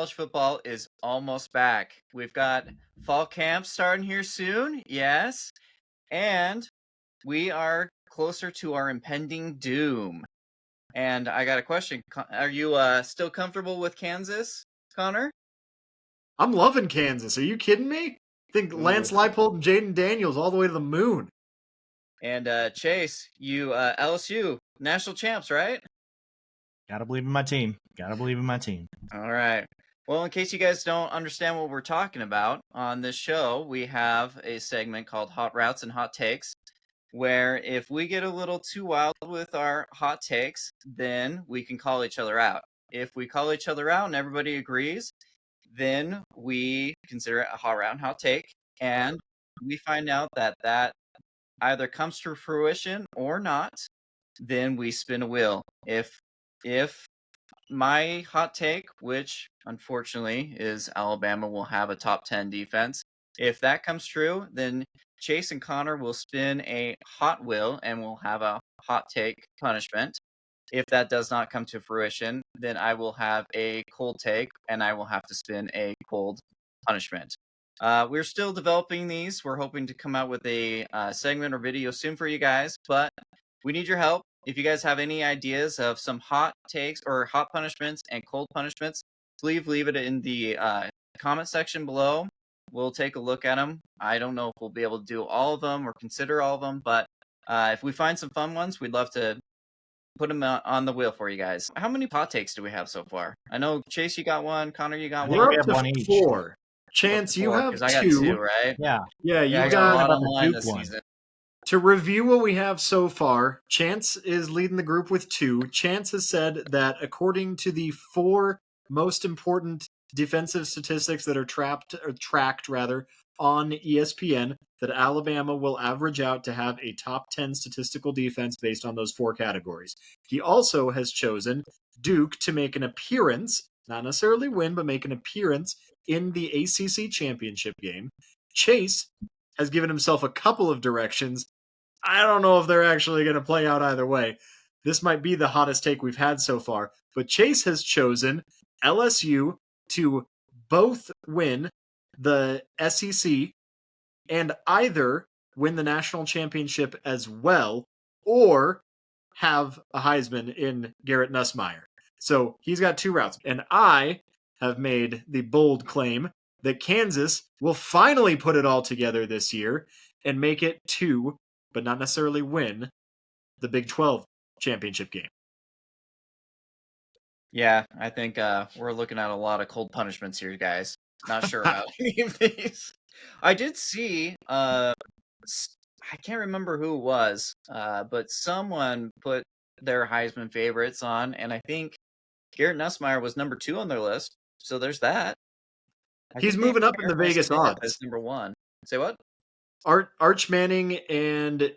college football is almost back. We've got fall camp starting here soon, yes, and we are closer to our impending doom. And I got a question. Are you still comfortable with Kansas, Connor? I'm loving Kansas. Are you kidding me? I think Lance Ooh. Leipold and Jaden Daniels all the way to the moon. And Chase, you LSU national champs, right? Gotta believe in my team. Gotta believe in my team. All right. Well, in case you guys don't understand what we're talking about, on this show, we have a segment called Hot Routes and Hot Takes, where if we get a little too wild with our hot takes, then we can call each other out. If we call each other out and everybody agrees, then we consider it a hot route and hot take, and we find out that that either comes to fruition or not, then we spin a wheel. If my hot take, which unfortunately is Alabama will have a top 10 defense, if that comes true, then Chase and Connor will spin a hot wheel and we'll have a hot take punishment. If that does not come to fruition, then I will have a cold take and I will have to spin a cold punishment. We're still developing these. We're hoping to come out with a segment or video soon for you guys, but we need your help. If you guys have any ideas of some hot takes or hot punishments and cold punishments, please leave it in the comment section below. We'll take a look at them. I don't know if we'll be able to do all of them or consider all of them, but if we find some fun ones, we'd love to put them on the wheel for you guys. How many hot takes do we have so far? I know, Chase, you got one. Connor, you got one. We're we up have to one each. 4. Chance, you have 'cause I got 2. two, right? Yeah. Yeah, you I got a lot about on the the line Duke this one. season. To review what we have so far, Chance is leading the group with 2. Chance has said that according to the 4 most important defensive statistics that are tracked on ESPN, that Alabama will average out to have a top 10 statistical defense based on those 4 categories. He also has chosen Duke to make an appearance, not necessarily win, but make an appearance in the ACC championship game. Chase has given himself a couple of directions. I don't know if they're actually going to play out either way. This might be the hottest take we've had so far. But Chase has chosen LSU to both win the SEC and either win the national championship as well or have a Heisman in Garrett Nussmeier. So he's got 2 routes. And I have made the bold claim that Kansas will finally put it all together this year and make it to, but not necessarily win, the Big 12 championship game. Yeah, I think we're looking at a lot of cold punishments here, guys. Not sure about any of these. I did see, I can't remember who it was, but someone put their Heisman favorites on, and I think Garrett Nussmeier was number 2 on their list. So there's that. He's moving up in the Vegas odds. As number 1. Say what? Arch Manning and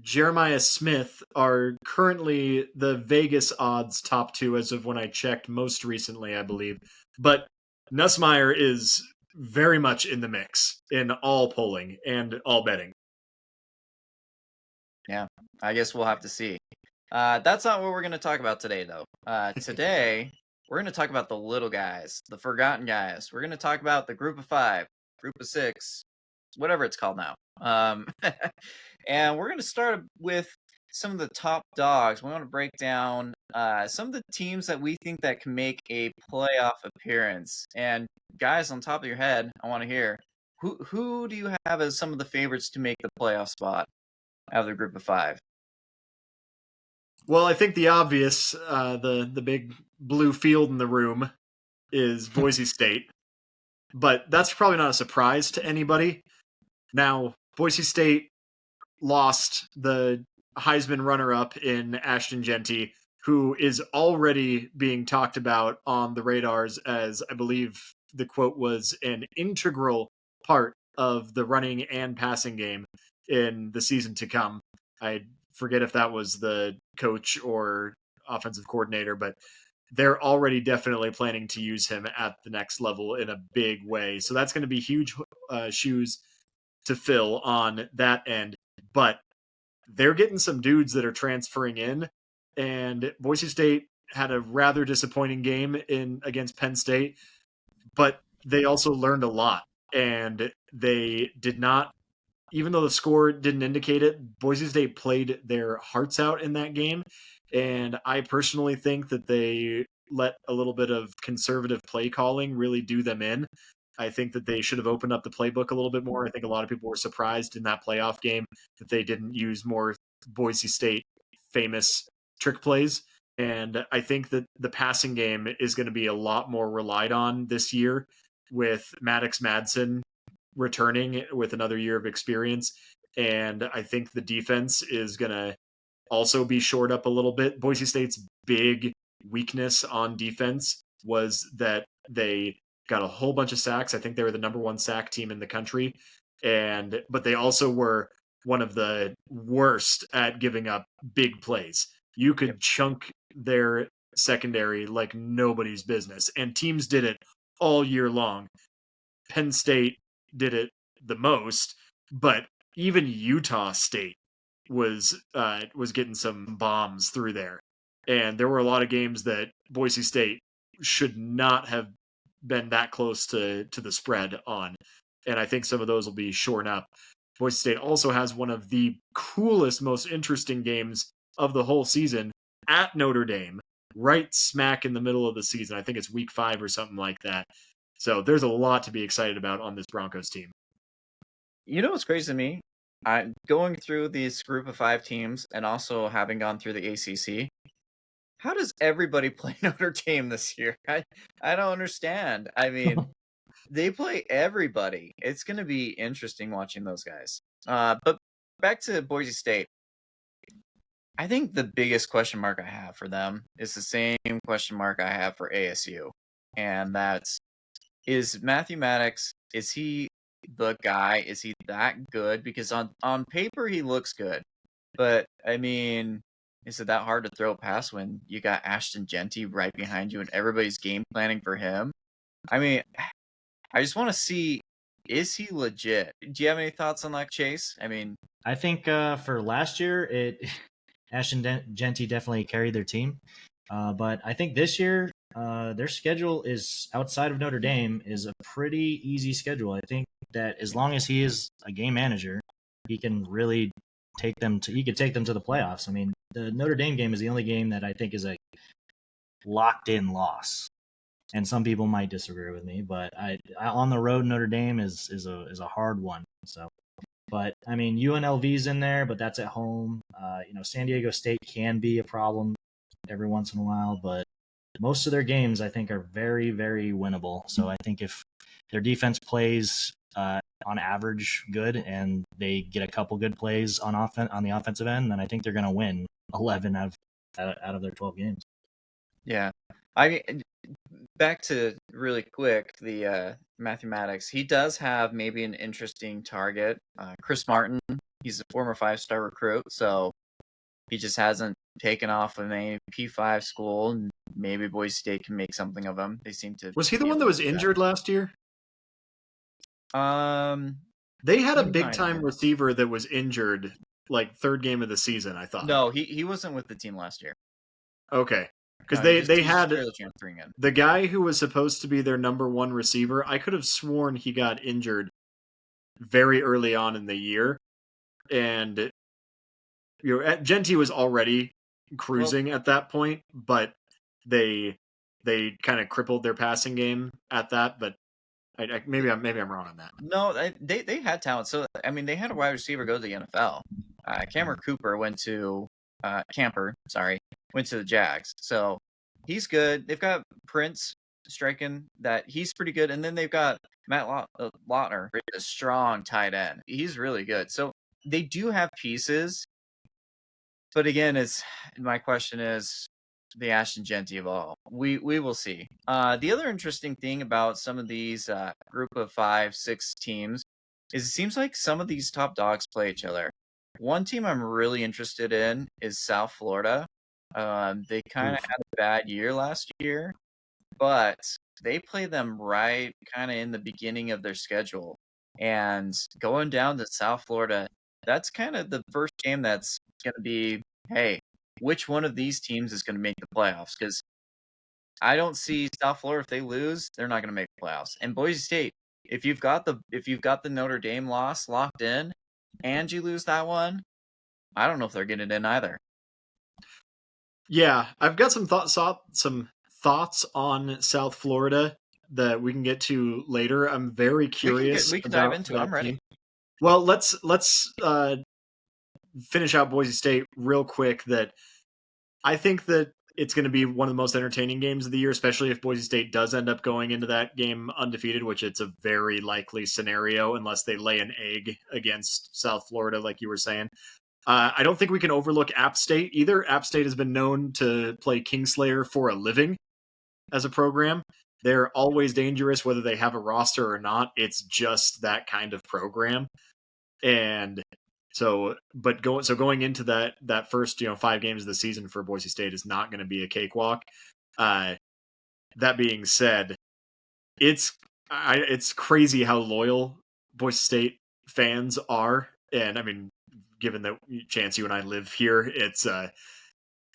Jeremiah Smith are currently the Vegas odds top 2 as of when I checked most recently, I believe. But Nussmeier is very much in the mix in all polling and all betting. Yeah, I guess we'll have to see. That's not what we're going to talk about today, though. Today, we're going to talk about the little guys, the forgotten guys. We're going to talk about the group of 5, group of 6, whatever it's called now. And we're going to start with some of the top dogs. We want to break down some of the teams that we think that can make a playoff appearance. And guys, on top of your head, I want to hear, who do you have as some of the favorites to make the playoff spot out of the group of 5? Well, I think the obvious, the big blue field in the room is Boise State. But that's probably not a surprise to anybody. Now, Boise State lost the Heisman runner-up in Ashton Genty, who is already being talked about on the radars as, I believe the quote was, an integral part of the running and passing game in the season to come. I forget if that was the coach or offensive coordinator, but they're already definitely planning to use him at the next level in a big way. So that's going to be huge shoes to fill on that end. But they're getting some dudes that are transferring in, and Boise State had a rather disappointing game against Penn State. but they also learned a lot, and they did not, even though the score didn't indicate it, Boise State played their hearts out in that game. And I personally think that they let a little bit of conservative play calling really do them in. I think that they should have opened up the playbook a little bit more. I think a lot of people were surprised in that playoff game that they didn't use more Boise State famous trick plays. And I think that the passing game is going to be a lot more relied on this year with Maddox Madsen returning with another year of experience. And I think the defense is going to also be shored up a little bit. Boise State's big weakness on defense was that they got a whole bunch of sacks. I think they were the number one sack team in the country. But they also were one of the worst at giving up big plays. You could chunk their secondary like nobody's business, and teams did it all year long. Penn State did it the most, but even Utah State was getting some bombs through there, and there were a lot of games that Boise State should not have been that close to the spread on, and I think some of those will be shorn up. Boise State also has one of the coolest, most interesting games of the whole season at Notre Dame, right smack in the middle of the season. I think it's week 5 or something like that. So there's a lot to be excited about on this Broncos team. You know what's crazy to me? I'm going through this group of 5 teams and also having gone through the ACC. How does everybody play Notre Dame this year? I don't understand. I mean, they play everybody. It's going to be interesting watching those guys. But back to Boise State. I think the biggest question mark I have for them is the same question mark I have for ASU. And that's, is Matthew Maddox, is he the guy? Is he that good? Because on paper, he looks good. But, I mean, is it that hard to throw a pass when you got Ashton Genty right behind you and everybody's game planning for him? I mean, I just want to see, is he legit? Do you have any thoughts on that, Chase? I mean, I think for last year, Ashton Genty definitely carried their team. But I think this year, their schedule is outside of Notre Dame is a pretty easy schedule. I think that as long as he is a game manager, he can really take them to the playoffs. I mean, the Notre Dame game is the only game that I think is a locked in loss. And some people might disagree with me, but I on the road Notre Dame is a hard one. So, but I mean UNLV's in there, but that's at home. San Diego State can be a problem every once in a while, but most of their games I think are very, very winnable. So I think if their defense plays on average good and they get a couple good plays on the offensive end, then I think they're going to win 11 out of their 12 games. yeah. I mean, back to really quick, the mathematics. He does have maybe an interesting target. Chris Martin, he's a former 5-star recruit, so he just hasn't taken off in a P5 school, and maybe Boise State can make something of him. They seem to. Was he the one that was injured last year? They had a big time receiver that was injured, like third game of the season, I thought. No, he wasn't with the team last year. Okay. Because they had in. The guy who was supposed to be their number one receiver. I could have sworn he got injured very early on in the year, and Genty was already cruising at that point, but they kind of crippled their passing game at that. But maybe I'm wrong on that. No, they had talent. So I mean, they had a wide receiver go to the NFL. Cameron Cooper went to went to the Jags. So he's good. They've got Prince striking that he's pretty good. And then they've got Matt Lautner, a strong tight end. He's really good. So they do have pieces. But again, my question is the Ashton Genty of all. We will see. The other interesting thing about some of these group of 5, 6 teams is it seems like some of these top dogs play each other. One team I'm really interested in is South Florida. They kind of had a bad year last year, but they play them right kind of in the beginning of their schedule. And going down to South Florida, that's kind of the first game that's going to be, hey, which one of these teams is going to make the playoffs? Because I don't see South Florida, if they lose, they're not going to make playoffs. And Boise State, if you've got the Notre Dame loss locked in, and you lose that one, I don't know if they're getting in either. Yeah, I've got some thoughts on South Florida that we can get to later. I'm very curious. We can about dive into it. that I'm ready. team. Well, let's finish out Boise State real quick. That I think that it's going to be one of the most entertaining games of the year, especially if Boise State does end up going into that game undefeated, which it's a very likely scenario unless they lay an egg against South Florida, like you were saying. I don't think we can overlook App State either. App State has been known to play Kingslayer for a living as a program. They're always dangerous, whether they have a roster or not. It's just that kind of program. And so, going into that first 5 games of the season for Boise State is not going to be a cakewalk. That being said, it's crazy how loyal Boise State fans are, and I mean, given that Chance, you and I live here, it's I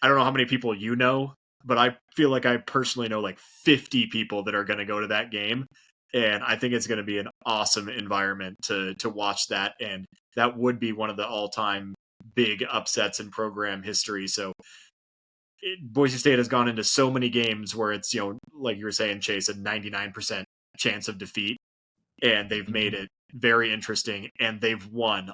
don't know how many people you know, but I feel like I personally know like 50 people that are going to go to that game. And I think it's going to be an awesome environment to watch that. And that would be one of the all-time big upsets in program history. So Boise State has gone into so many games where it's, like you were saying, Chase, a 99% chance of defeat. And they've made it very interesting. And they've won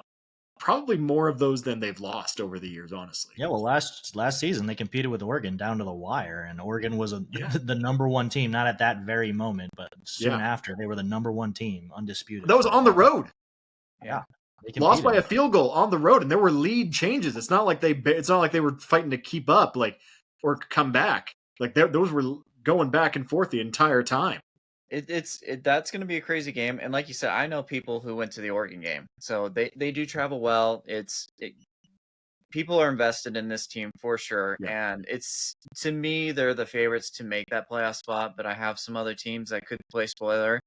probably more of those than they've lost over the years, honestly. Yeah, well, last season they competed with Oregon down to the wire, and Oregon was the number one team, not at that very moment, but soon after they were the number one team, undisputed. That was on the road. Yeah, lost by a field goal on the road, and there were lead changes. It's not like they were fighting to keep up, or come back. Those were going back and forth the entire time. That's going to be a crazy game, and like you said, I know people who went to the Oregon game, so they do travel well. People are invested in this team for sure, and to me they're the favorites to make that playoff spot. But I have some other teams that could play spoiler.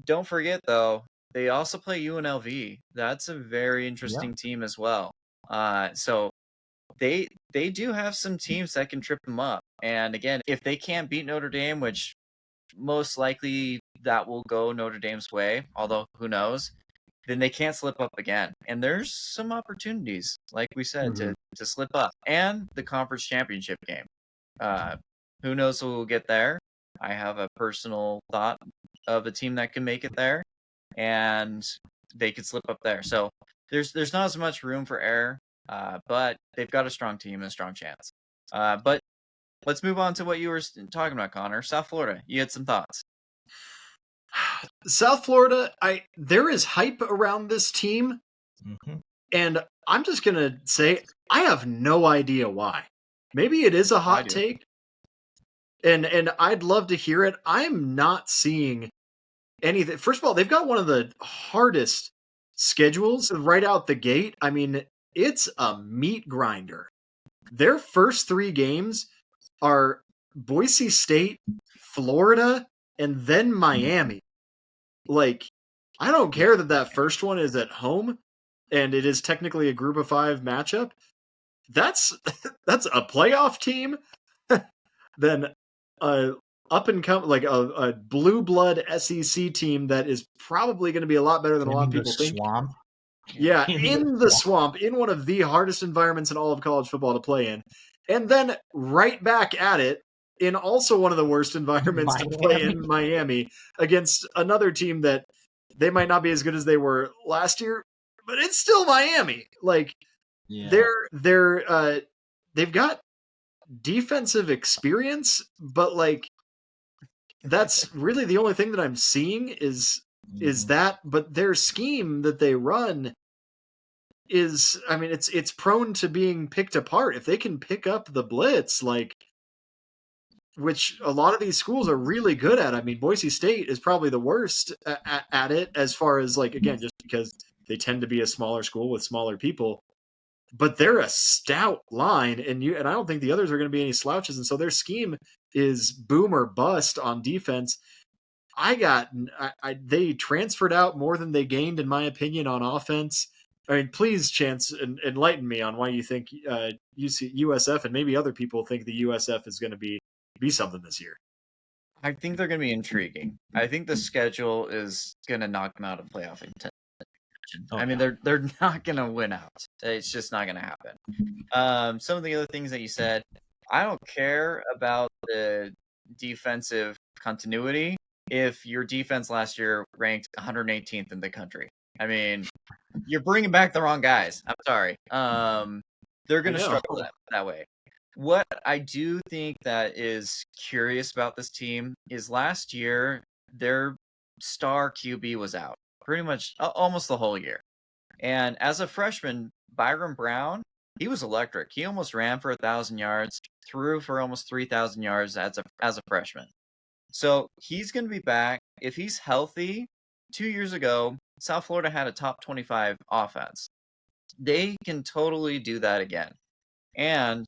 Don't forget though, they also play UNLV. That's a very interesting team as well. So they do have some teams that can trip them up. And again, if they can't beat Notre Dame, which most likely that will go Notre Dame's way, although who knows, then they can't slip up again. And there's some opportunities, like we said, to slip up. And the conference championship game. Who knows who will get there? I have a personal thought of a team that can make it there, and they could slip up there. So there's not as much room for error, but they've got a strong team and a strong chance. But let's move on to what you were talking about, Connor. South Florida, you had some thoughts. South Florida, there is hype around this team, and I'm just going to say I have no idea why. Maybe it is a hot take, and I'd love to hear it. I'm not seeing anything. First of all, they've got one of the hardest schedules right out the gate. I mean, it's a meat grinder. Their first 3 games are Boise State, Florida, and then Miami. I don't care that first one is at home, and it is technically a group of 5 matchup. That's a playoff team. Then up and come a blue blood SEC team that is probably going to be a lot better than a lot of people think. Swamp. Yeah, in the swamp, in one of the hardest environments in all of college football to play in, and then right back at it in also one of the worst environments to play in, Miami, against another team that they might not be as good as they were last year, but it's still Miami. They've got defensive experience, but that's really the only thing that I'm seeing is that. But their scheme that they run is, I mean, it's prone to being picked apart. If they can pick up the blitz, which a lot of these schools are really good at. I mean, Boise State is probably the worst at it, as far as again, just because they tend to be a smaller school with smaller people. But they're a stout line, and I don't think the others are going to be any slouches. And so their scheme is boom or bust on defense. They transferred out more than they gained, in my opinion, on offense. I mean, please, Chance, enlighten me on why you think USF and maybe other people think the USF is going to be be something this year. I think they're going to be intriguing. I think the schedule is going to knock them out of playoff contention. I mean, they're not going to win out. It's just not going to happen. Some of the other things that you said, I don't care about the defensive continuity if your defense last year ranked 118th in the country. I mean, you're bringing back the wrong guys. I'm sorry. They're going to struggle that way. What I do think that is curious about this team is last year, their star QB was out pretty much almost the whole year. And as a freshman, Byron Brown, he was electric. He almost ran for 1,000 yards, threw for almost 3,000 yards as a freshman. So he's going to be back. If he's healthy, 2 years ago, South Florida had a top 25 offense. They can totally do that again. And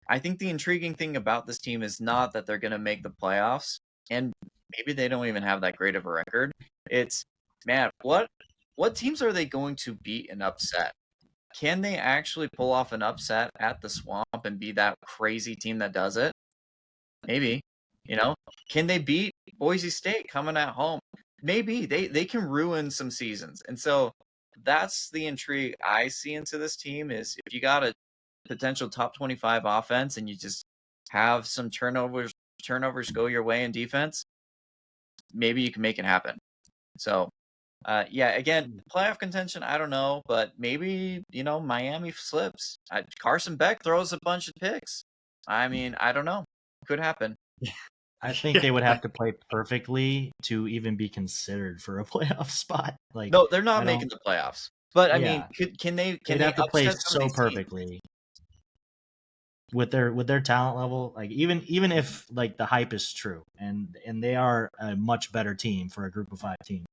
I think the intriguing thing about this team is not that they're going to make the playoffs, and maybe they don't even have that great of a record. It's, man, what teams are they going to beat and upset? Can they actually pull off an upset at the Swamp and be that crazy team that does it? Maybe. Can they beat Boise State coming at home? Maybe. They can ruin some seasons. And so that's the intrigue I see into this team is if you got a potential top 25 offense and you just have some turnovers go your way in defense, maybe you can make it happen. So again, playoff contention, I don't know, but maybe, Miami slips. Carson Beck throws a bunch of picks. I mean, I don't know. Could happen. I think they would have to play perfectly to even be considered for a playoff spot. Like, no, they're not making the playoffs. But I mean, can they have to play so perfectly perfectly with their talent level? Like even if like the hype is true and they are a much better team for a group of 5 team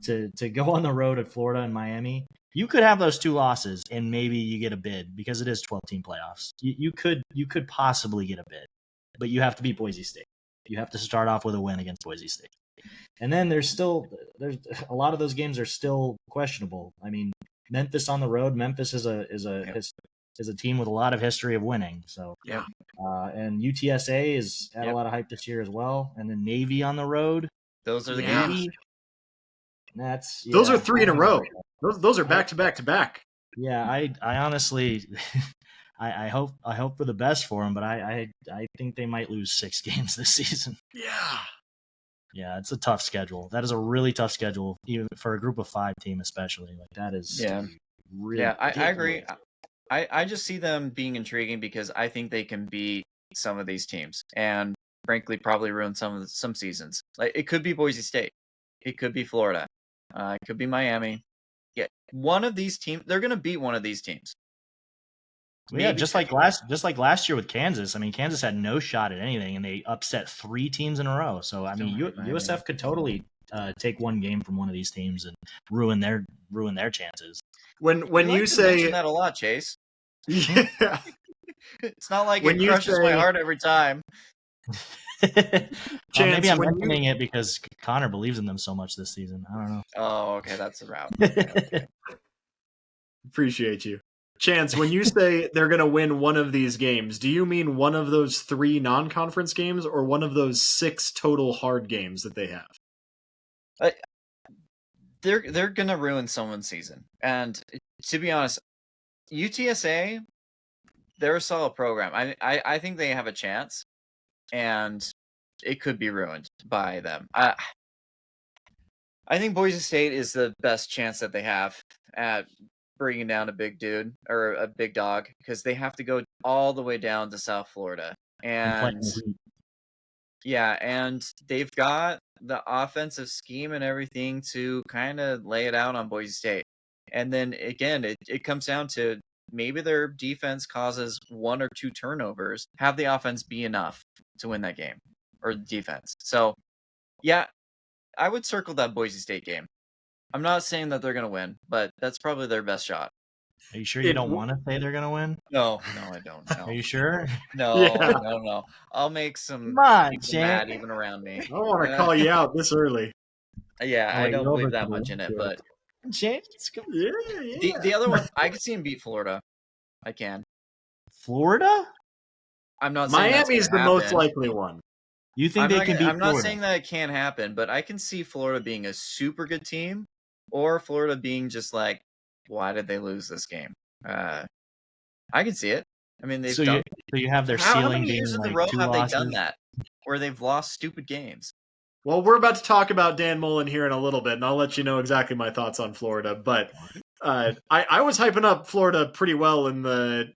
to go on the road at Florida and Miami, you could have those 2 losses and maybe you get a bid because it is 12-team playoffs. You could possibly get a bid, but you have to beat Boise State. You have to start off with a win against Boise State. And then there's a lot of those games are still questionable. I mean, Memphis on the road. Memphis is a team with a lot of history of winning. So and UTSA has had a lot of hype this year as well. And then Navy on the road. Those are the games. Those are 3 in a row. Those are back to back to back. Yeah, I honestly. I hope for the best for them, but I think they might lose 6 games this season. Yeah, it's a tough schedule. That is a really tough schedule, even for a group of 5 team, especially. Like that is really. Yeah, I agree. I just see them being intriguing because I think they can beat some of these teams, and frankly, probably ruin some seasons. Like it could be Boise State, it could be Florida, it could be Miami. Yeah, one of these teams, they're going to beat one of these teams. Yeah, just like last year with Kansas. I mean, Kansas had no shot at anything, and they upset 3 teams in a row. So I mean, USF could totally take one game from one of these teams and ruin their chances. When you say mention that a lot, Chase. Yeah, it's not like it crushes my heart every time. Maybe I'm mentioning it because Connor believes in them so much this season. I don't know. Oh, okay, that's the route. Okay. Appreciate you. Chance, when you say they're going to win one of these games, do you mean one of those 3 non-conference games or one of those 6 total hard games that they have? They're going to ruin someone's season. And to be honest, UTSA, they're a solid program. I think they have a chance, and it could be ruined by them. I think Boise State is the best chance that they have at bringing down a big dude or a big dog because they have to go all the way down to South Florida. And they've got the offensive scheme and everything to kind of lay it out on Boise State. And then again, it comes down to maybe their defense causes 1 or 2 turnovers, have the offense be enough to win that game or defense. So yeah, I would circle that Boise State game. I'm not saying that they're going to win, but that's probably their best shot. Are you sure you don't want to say they're going to win? No, I don't. No. Are you sure? No. I'll make some people mad even around me. I don't want to call you out this early. Yeah, I don't believe that much in it, but James, yeah. The other one, I could see him beat Florida. I can. Florida? I'm not saying Miami's the most likely one. You think they can beat I'm not Florida? saying that it can't happen, but I can see Florida being a super good team, or Florida being just like, why did they lose this game? I can see it. I mean, they've So done. you have their How ceiling many being years in a like row 2 have they losses. done that, where they've lost stupid games? Well, we're about to talk about Dan Mullen here in a little bit, and I'll let you know exactly my thoughts on Florida. But I was hyping up Florida pretty well in the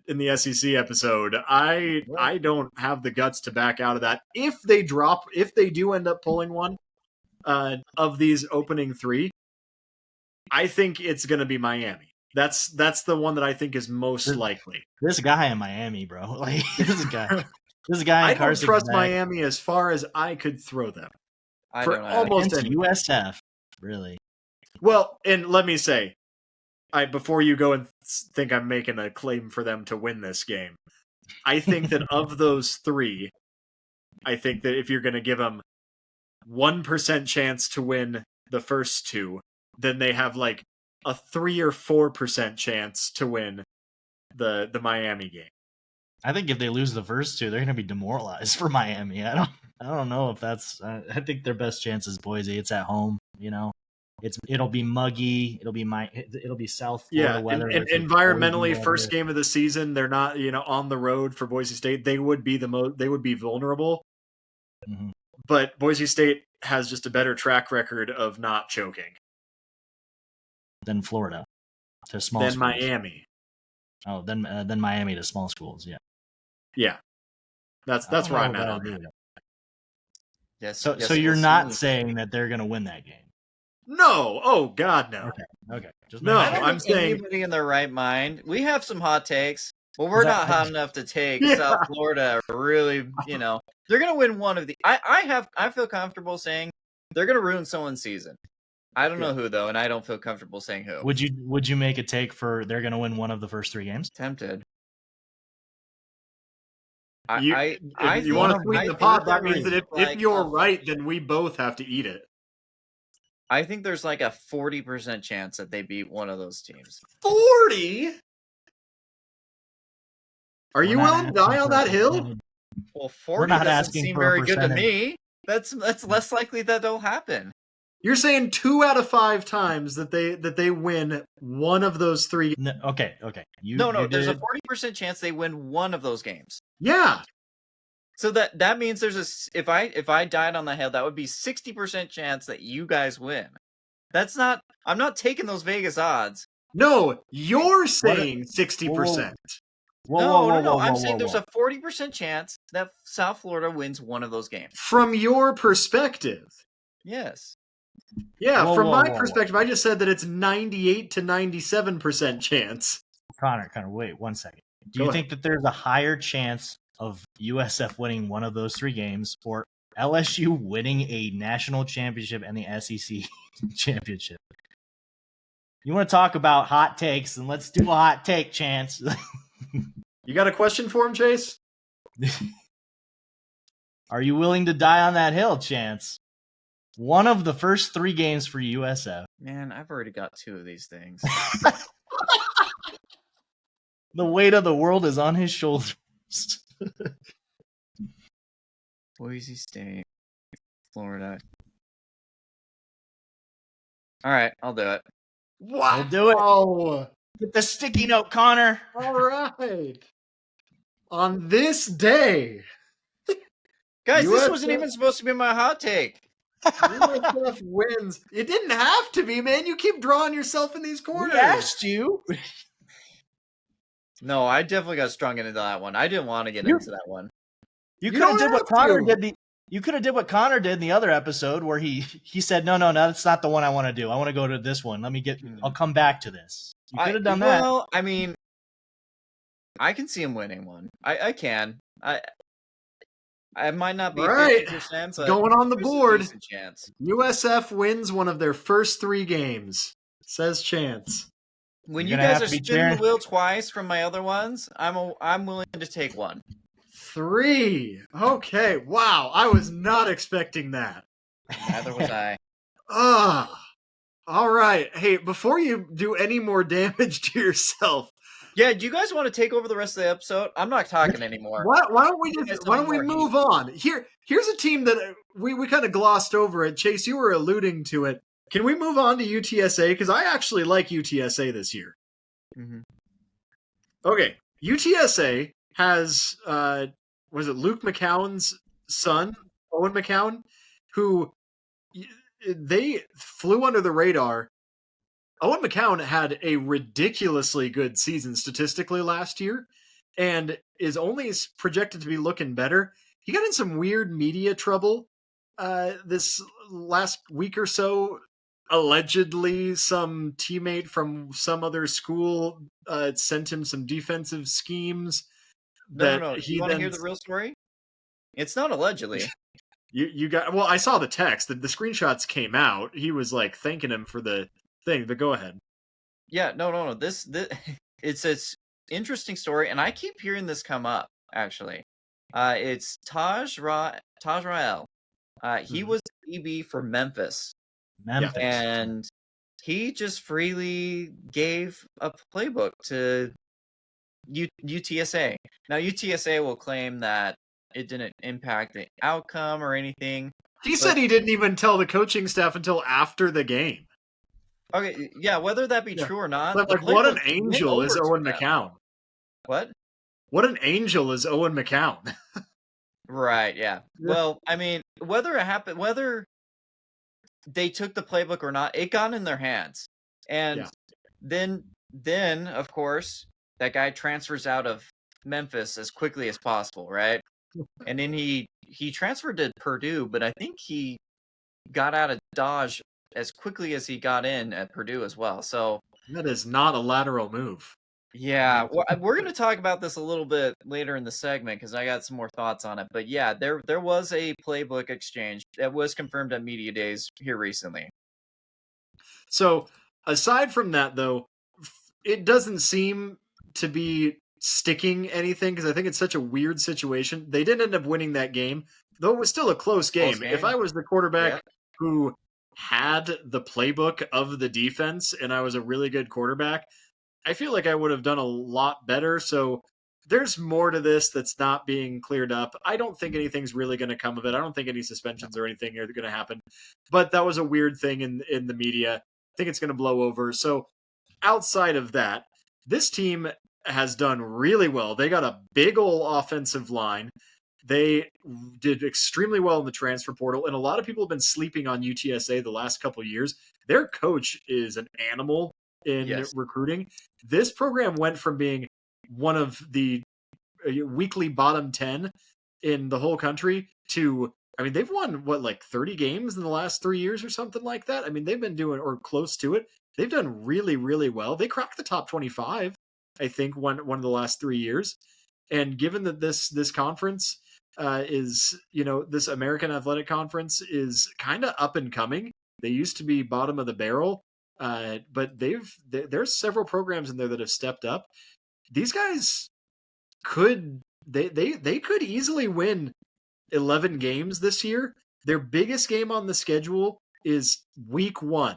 SEC episode. I don't have the guts to back out of that. If they do end up pulling one of these opening 3, I think it's going to be Miami. That's the one that I think is most likely. This guy in Miami, bro. Like this guy I in don't Carson trust Beck Miami as far as I could throw them. I For don't know. almost against any. USF, really. Well, and let me say, before you go and think I'm making a claim for them to win this game, I think that of those 3, I think that if you're going to give them 1% chance to win the first 2, then they have like a 3 or 4% chance to win the Miami game. I think if they lose the first 2, they're going to be demoralized for Miami. I don't know if that's. I think their best chance is Boise. It's at home. You know, it'll be muggy. It'll be South Florida weather. And environmentally, first game of the season, they're not on the road for Boise State. They would be they would be vulnerable. Mm-hmm. But Boise State has just a better track record of not choking than Florida to small than schools. Miami. Oh, then Miami to small schools. Yeah. That's where I'm at on that. Yes. So you're not saying that they're going to win that game? No. Oh God, no. Okay. Just no. I'm saying anybody in their right mind. We have some hot takes. Well, we're not hot enough to take South Florida. Really, they're going to win one of the. I feel comfortable saying they're going to ruin someone's season. I don't know who though, and I don't feel comfortable saying who. Would you make a take for they're going to win one of the first 3 games? Tempted. You want to sweeten the pot? That means that if you're right, then we both have to eat it. I think there's like a 40% chance that they beat one of those teams. 40? Are you willing to die on that hill? Well, 40 doesn't seem very good to me. That's less likely that it'll happen. You're saying 2 out of 5 times that they win one of those 3. No, okay. There's a 40% chance they win one of those games. Yeah. So that means if I died on the hill, that would be 60% chance that you guys win. I'm not taking those Vegas odds. No, you're saying 60%. No. I'm saying there's a 40% chance that South Florida wins one of those games. From your perspective. Yes. Yeah, from my perspective, I just said that it's 98 to 97% chance. Connor, wait 1 second. Do you think that there's a higher chance of USF winning one of those 3 games or LSU winning a national championship and the SEC championship? You want to talk about hot takes, and let's do a hot take, Chance. You got a question for him, Chase? Are you willing to die on that hill, Chance? One of the first 3 games for USF. Man, I've already got 2 of these things. The weight of the world is on his shoulders. Boise State, Florida. All right, I'll do it. Wow. We'll do it. Get the sticky note, Connor. All right. On this day. Guys, this wasn't even supposed to be my hot take. USF wins. It didn't have to be, man. You keep drawing yourself in these corners. We asked you. No, I definitely got strung into that one. I didn't want to get into that one. You could have did what Connor did. You could have did what Connor did in the other episode where he said, no, that's not the one I want to do. I want to go to this one. I'll come back to this. You could have done that. Well, I mean, I can see him winning one. I can. I might not be 50%, but going on the board. Chance. USF wins one of their first 3 games, says Chance. When you guys are spinning the wheel twice from my other ones, I'm willing to take one. 3. Okay. Wow. I was not expecting that. Neither was I. All right. Hey, before you do any more damage to yourself, Yeah, do you guys want to take over the rest of the episode? I'm not talking anymore. Why don't we You guys just tell why me don't we more heat. move on? Here's a team that we kind of glossed over it. Chase, you were alluding to it. Can we move on to UTSA? Because I actually like UTSA this year. Mhm. Okay, UTSA has was it Luke McCown's son, Owen McCown, who they flew under the radar. Owen McCown had a ridiculously good season statistically last year and is only projected to be looking better. He got in some weird media trouble this last week or so. Allegedly, some teammate from some other school sent him some defensive schemes that No. Do you he want to then hear the real story? It's not allegedly. you got. Well, I saw the text. The screenshots came out. He was like thanking him for the thing. But go ahead. Yeah, no. This it's an interesting story, and I keep hearing this come up. Actually, it's Taj Rael. He Mhm. was DB for Memphis, Memphis. and he just freely gave a playbook to UTSA. Now, UTSA will claim that it didn't impact the outcome or anything. He said he didn't even tell the coaching staff until after the game. Okay, yeah, whether that be Yeah. true or not, But the like, what an playbook went angel is over to Owen them. McCown? What? What an angel is Owen McCown? Right, yeah. Yeah. Well, I mean, whether it happened, whether they took the playbook or not, it got in their hands. And Yeah. then of course, that guy transfers out of Memphis as quickly as possible, right? And then he transferred to Purdue, but I think he got out of Dodge as quickly as he got in at Purdue as well. So That is not a lateral move. yeah, we're going to talk about this a little bit later in the segment because I got some more thoughts on it. But yeah, there was a playbook exchange that was confirmed at media days here recently. So aside from that, though, it doesn't seem to be sticking anything because I think it's such a weird situation. They did end up winning that game, though it was still a close game. If I was the quarterback Yep. who had the playbook of the defense and I was a really good quarterback, I feel like I would have done a lot better. So there's more to this that's not being cleared up. I don't think anything's really going to come of it. I don't think any suspensions or anything are going to happen. But that was a weird thing in the media. I think it's going to blow over. So outside of that, this team has done really well. They got a big old offensive line. They did extremely well in the transfer portal, and a lot of people have been sleeping on UTSA the last couple of years. Their coach is an animal in recruiting. This program went from being one of the weekly bottom 10 in the whole country to, I mean, they've won what, like 30 games in the last 3 years or something like that. I mean, they've been doing, or close to it. They've done really, really well. They cracked the top 25, I think, one of the last 3 years. And given that this conference is, this American Athletic Conference is kind of up and coming. They used to be bottom of the barrel, but there's several programs in there that have stepped up. These guys could they could easily win 11 games this year. Their biggest game on the schedule is week 1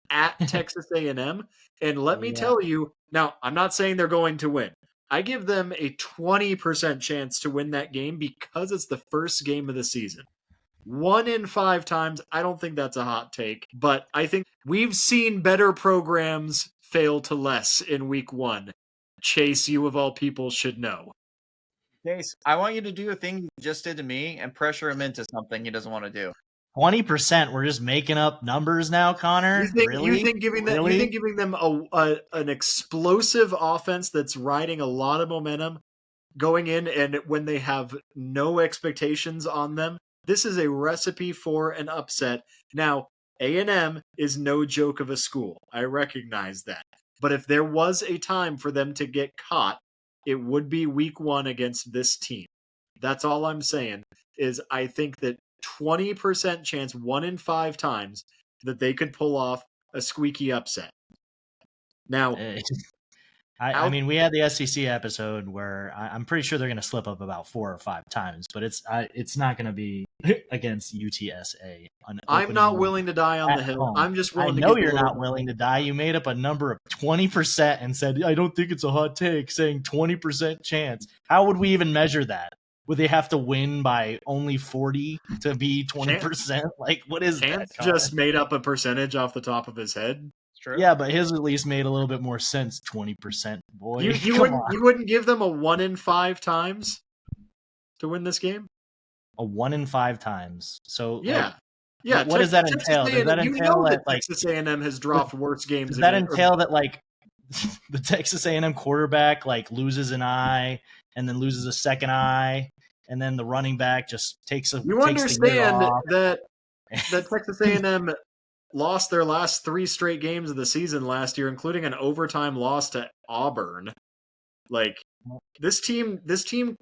at Texas A&M, and let me tell you, now I'm not saying they're going to win. I give them a 20% chance to win that game because it's the first game of the season. 1 in 5 times, I don't think that's a hot take, but I think we've seen better programs fail to less in week 1. Chase, you of all people should know. Chase, I want you to do a thing you just did to me and pressure him into something he doesn't want to do. 20%. We're just making up numbers now, Connor. You think giving them an explosive offense that's riding a lot of momentum going in, and when they have no expectations on them, this is a recipe for an upset. Now, A&M is no joke of a school. I recognize that. But if there was a time for them to get caught, it would be week 1 against this team. That's all I'm saying, is I think that 20% chance 1 in 5 times that they could pull off a squeaky upset. Now, I mean, we had the SEC episode where I'm pretty sure they're going to slip up about 4 or 5 times, but it's not going to be against UTSA. I'm not willing to die on the hill. Home. I'm just willing I to know give you're not willing to die. You made up a number of 20% and said, I don't think it's a hot take, saying 20% chance. How would we even measure that? Would they have to win by only 40 to be 20%? Like, what is Chance that? just made up a percentage off the top of his head. True. Yeah, but his at least made a little bit more sense. 20%, boy. You wouldn't give them a 1 in 5 times to win this game? A 1 in 5 times. So yeah. Yeah, what does that entail? Does that entail that like Texas A&M has dropped worse games? Does that entail that like the Texas A&M quarterback like loses an eye and then loses a second eye, and then the running back just takes a? You understand that Texas A&M lost their last 3 straight games of the season last year, including an overtime loss to Auburn. Like this team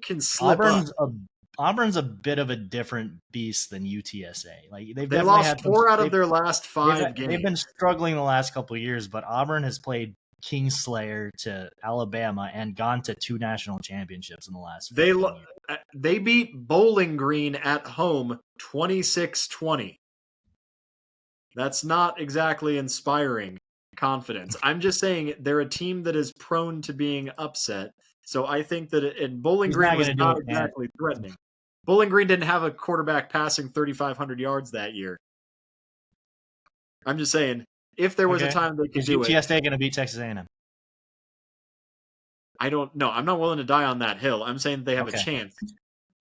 can slip up. Auburn's a bit of a different beast than UTSA. Like they lost 4 out of their last 5 games. They've been struggling the last couple of years, but Auburn has played Kingslayer to Alabama and gone to 2 national championships in the last 15 years. They beat Bowling Green at home 26-20. That's not exactly inspiring confidence. I'm just saying they're a team that is prone to being upset. So I think that Bowling Green was not exactly threatening. Bowling Green didn't have a quarterback passing 3,500 yards that year. I'm just saying, if there was a time they could do it. Is UTSA going to beat Texas A&M? I don't know. I'm not willing to die on that hill. I'm saying they have a chance.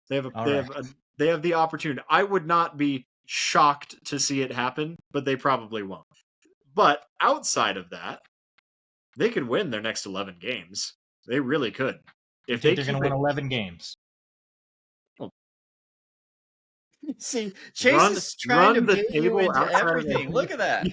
They have the opportunity. I would not be shocked to see it happen, but they probably won't. But outside of that, they could win their next 11 games. They really could. If they're going to win 11 games. See, Chase is trying to bait you into everything. Look at that.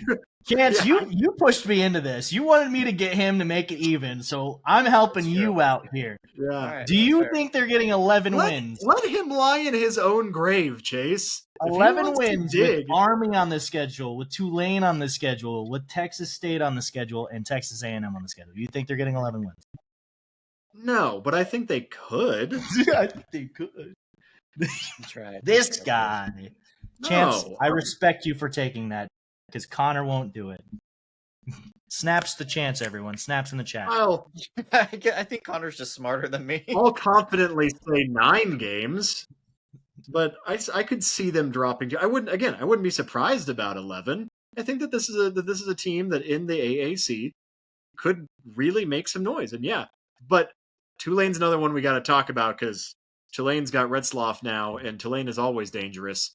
Chance, you pushed me into this. You wanted me to get him to make it even, so I'm helping you out here. Yeah. Right, do you think they're getting 11 wins? Let him lie in his own grave, Chase. 11 wins with Army on the schedule, with Tulane on the schedule, with Texas State on the schedule, and Texas A&M on the schedule. Do you think they're getting 11 wins? No, but I think they could. I think they could. Right. This guy. Chance, I respect you for taking that because Connor won't do it. Snaps the chance, everyone. Snaps in the chat. I think Connor's just smarter than me. I'll confidently say 9 games, but I could see them dropping. I wouldn't be surprised about 11. I think that this is a team that in the AAC could really make some noise, and but Tulane's another one we got to talk about because Tulane's got Retzloff now, and Tulane is always dangerous.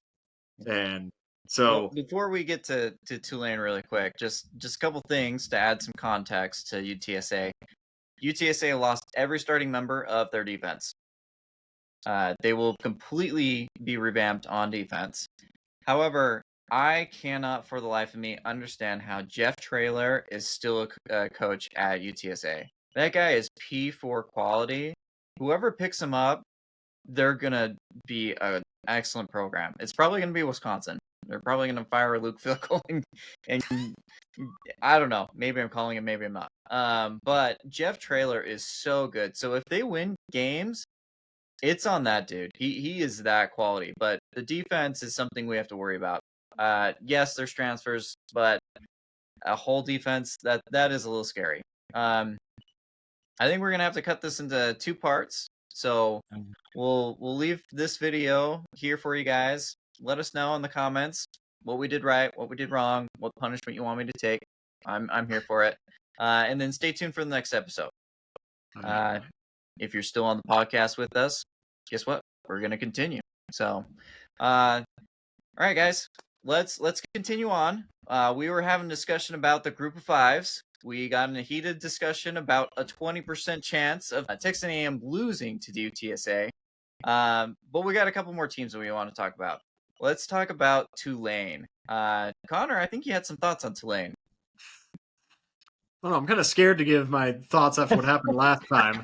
And so, before we get to Tulane really quick, just a couple things to add some context to UTSA. UTSA lost every starting member of their defense. They will completely be revamped on defense. However, I cannot for the life of me understand how Jeff Traylor is still a coach at UTSA. That guy is P4 quality. Whoever picks him up, they're going to be an excellent program. It's probably going to be Wisconsin. They're probably going to fire Luke Fickell. And I don't know. Maybe I'm calling it, maybe I'm not. But Jeff Traylor is so good. So if they win games, it's on that dude. He is that quality. But the defense is something we have to worry about. Yes, there's transfers, but a whole defense, that is a little scary. I think we're going to have to cut this into 2 parts. So we'll leave this video here for you guys. Let us know in the comments what we did right, what we did wrong, what punishment you want me to take. I'm here for it. And then stay tuned for the next episode. If you're still on the podcast with us, guess what? We're going to continue. So, all right, guys, let's continue on. We were having a discussion about the group of 5s. We got in a heated discussion about a 20% chance of Texas A&M losing to the UTSA. But we got a couple more teams that we want to talk about. Let's talk about Tulane. Connor, I think you had some thoughts on Tulane. I don't know, I'm kind of scared to give my thoughts after what happened last time.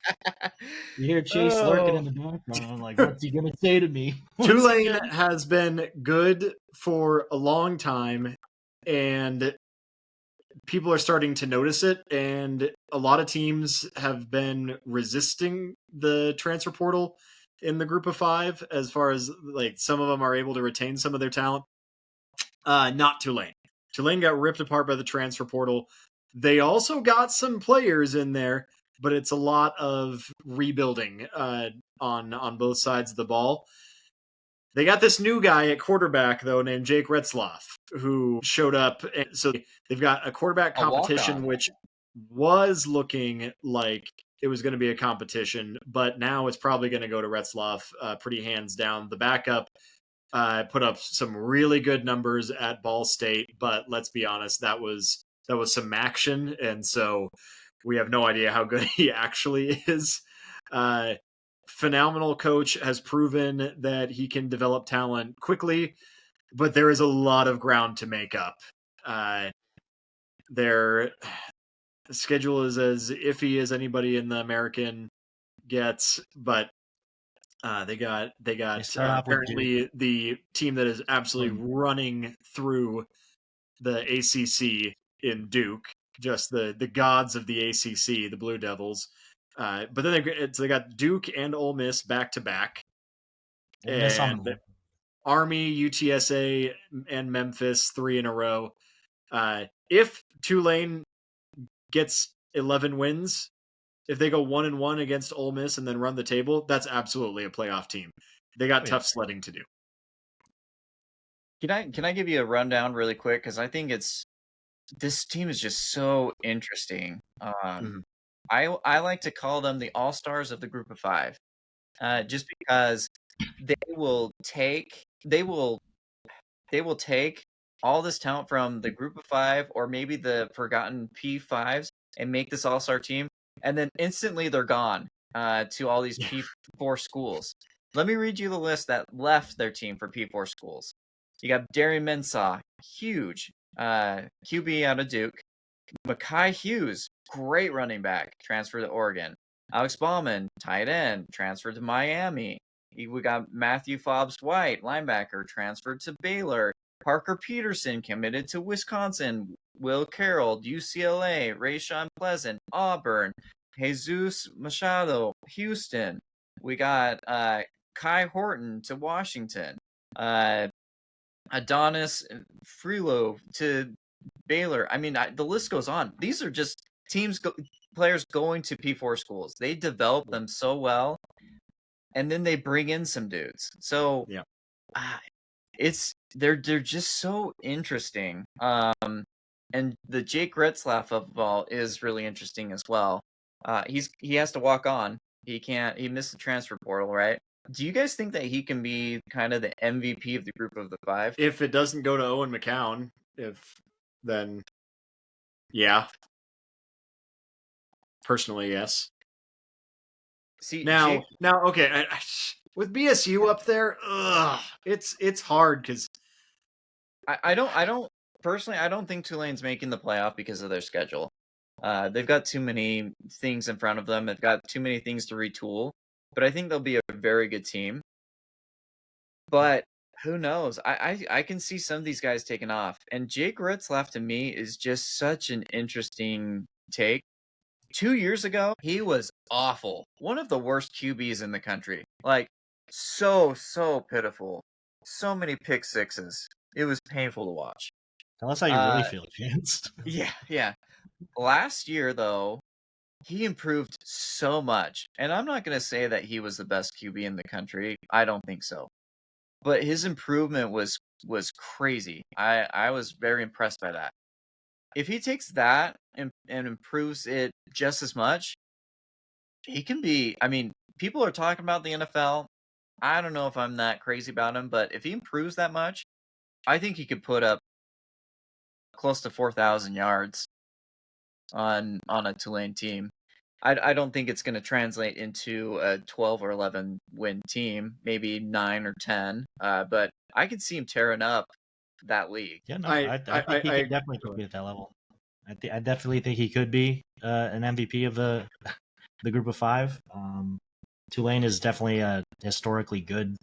You hear Chase lurking in the background. I'm like, what's he going to say to me? Tulane has been good for a long time, and people are starting to notice it, and a lot of teams have been resisting the transfer portal in the group of 5, as far as like some of them are able to retain some of their talent. Not Tulane. Tulane got ripped apart by the transfer portal. They also got some players in there, but it's a lot of rebuilding on both sides of the ball. They got this new guy at quarterback, though, named Jake Retzloff, who showed up. And so they've got a quarterback competition, which was looking like it was going to be a competition, but now it's probably going to go to Retzloff pretty hands down. The backup put up some really good numbers at Ball State, but let's be honest, that was some action, and so we have no idea how good he actually is. Phenomenal coach, has proven that he can develop talent quickly, but there is a lot of ground to make up. Their schedule is as iffy as anybody in the American gets, but they got apparently the team that is absolutely running through the ACC in Duke, just the gods of the ACC, the Blue Devils. But then they got Duke and Ole Miss back to back, and Army, UTSA, and Memphis 3 in a row. If Tulane gets 11 wins, if they go 1-1 against Ole Miss and then run the table, that's absolutely a playoff team. They got tough sledding to do. Can I give you a rundown really quick? Because I think this team is just so interesting. I like to call them the all-stars of the group of 5, just because they will take all this talent from the group of 5 or maybe the forgotten P5s and make this all-star team, and then instantly they're gone to all these P4 schools. Let me read you the list that left their team for P4 schools. You got Darian Mensah, huge QB out of Duke. Mekhi Hughes, great running back, transferred to Oregon. Alex Bauman, tight end, transferred to Miami. We got Matthew Fobbs-White, linebacker, transferred to Baylor. Parker Peterson, committed to Wisconsin. Will Carroll, UCLA. Rayshawn Pleasant, Auburn. Jesus Machado, Houston. We got Kai Horton to Washington. Adonis Frelo to Baylor. I mean, the list goes on. These are just players going to P4 schools. They develop them so well, and then they bring in some dudes. So they're just so interesting. And the Jake Retzlaff of all is really interesting as well. He has to walk on. He missed the transfer portal, right? Do you guys think that he can be kind of the MVP of the group of the 5? If it doesn't go to Owen McCown, then yeah. Personally, yes. See, now, okay, with BSU up there, it's hard because I don't personally. I don't think Tulane's making the playoff because of their schedule. They've got too many things in front of them. They've got too many things to retool. But I think they'll be a very good team. But who knows? I can see some of these guys taking off. And Jake Retzlaff, to me, is just such an interesting take. 2 years ago, he was awful. One of the worst QBs in the country. Like, so pitiful. So many pick sixes. It was painful to watch. Tell us how you really feel, Chance. Yeah. Last year, though, he improved so much. And I'm not going to say that he was the best QB in the country. I don't think so. But his improvement was crazy. I was very impressed by that. If he takes that and improves it just as much, he can be... I mean, people are talking about the NFL. I don't know if I'm that crazy about him, but if he improves that much, I think he could put up close to 4,000 yards on a Tulane team. I don't think it's going to translate into a 12 or 11 win team, maybe 9 or 10. But I could see him tearing up that league. Yeah, no, I think he could definitely compete at that level. I definitely think he could be an MVP of the group of 5. Tulane is definitely a historically good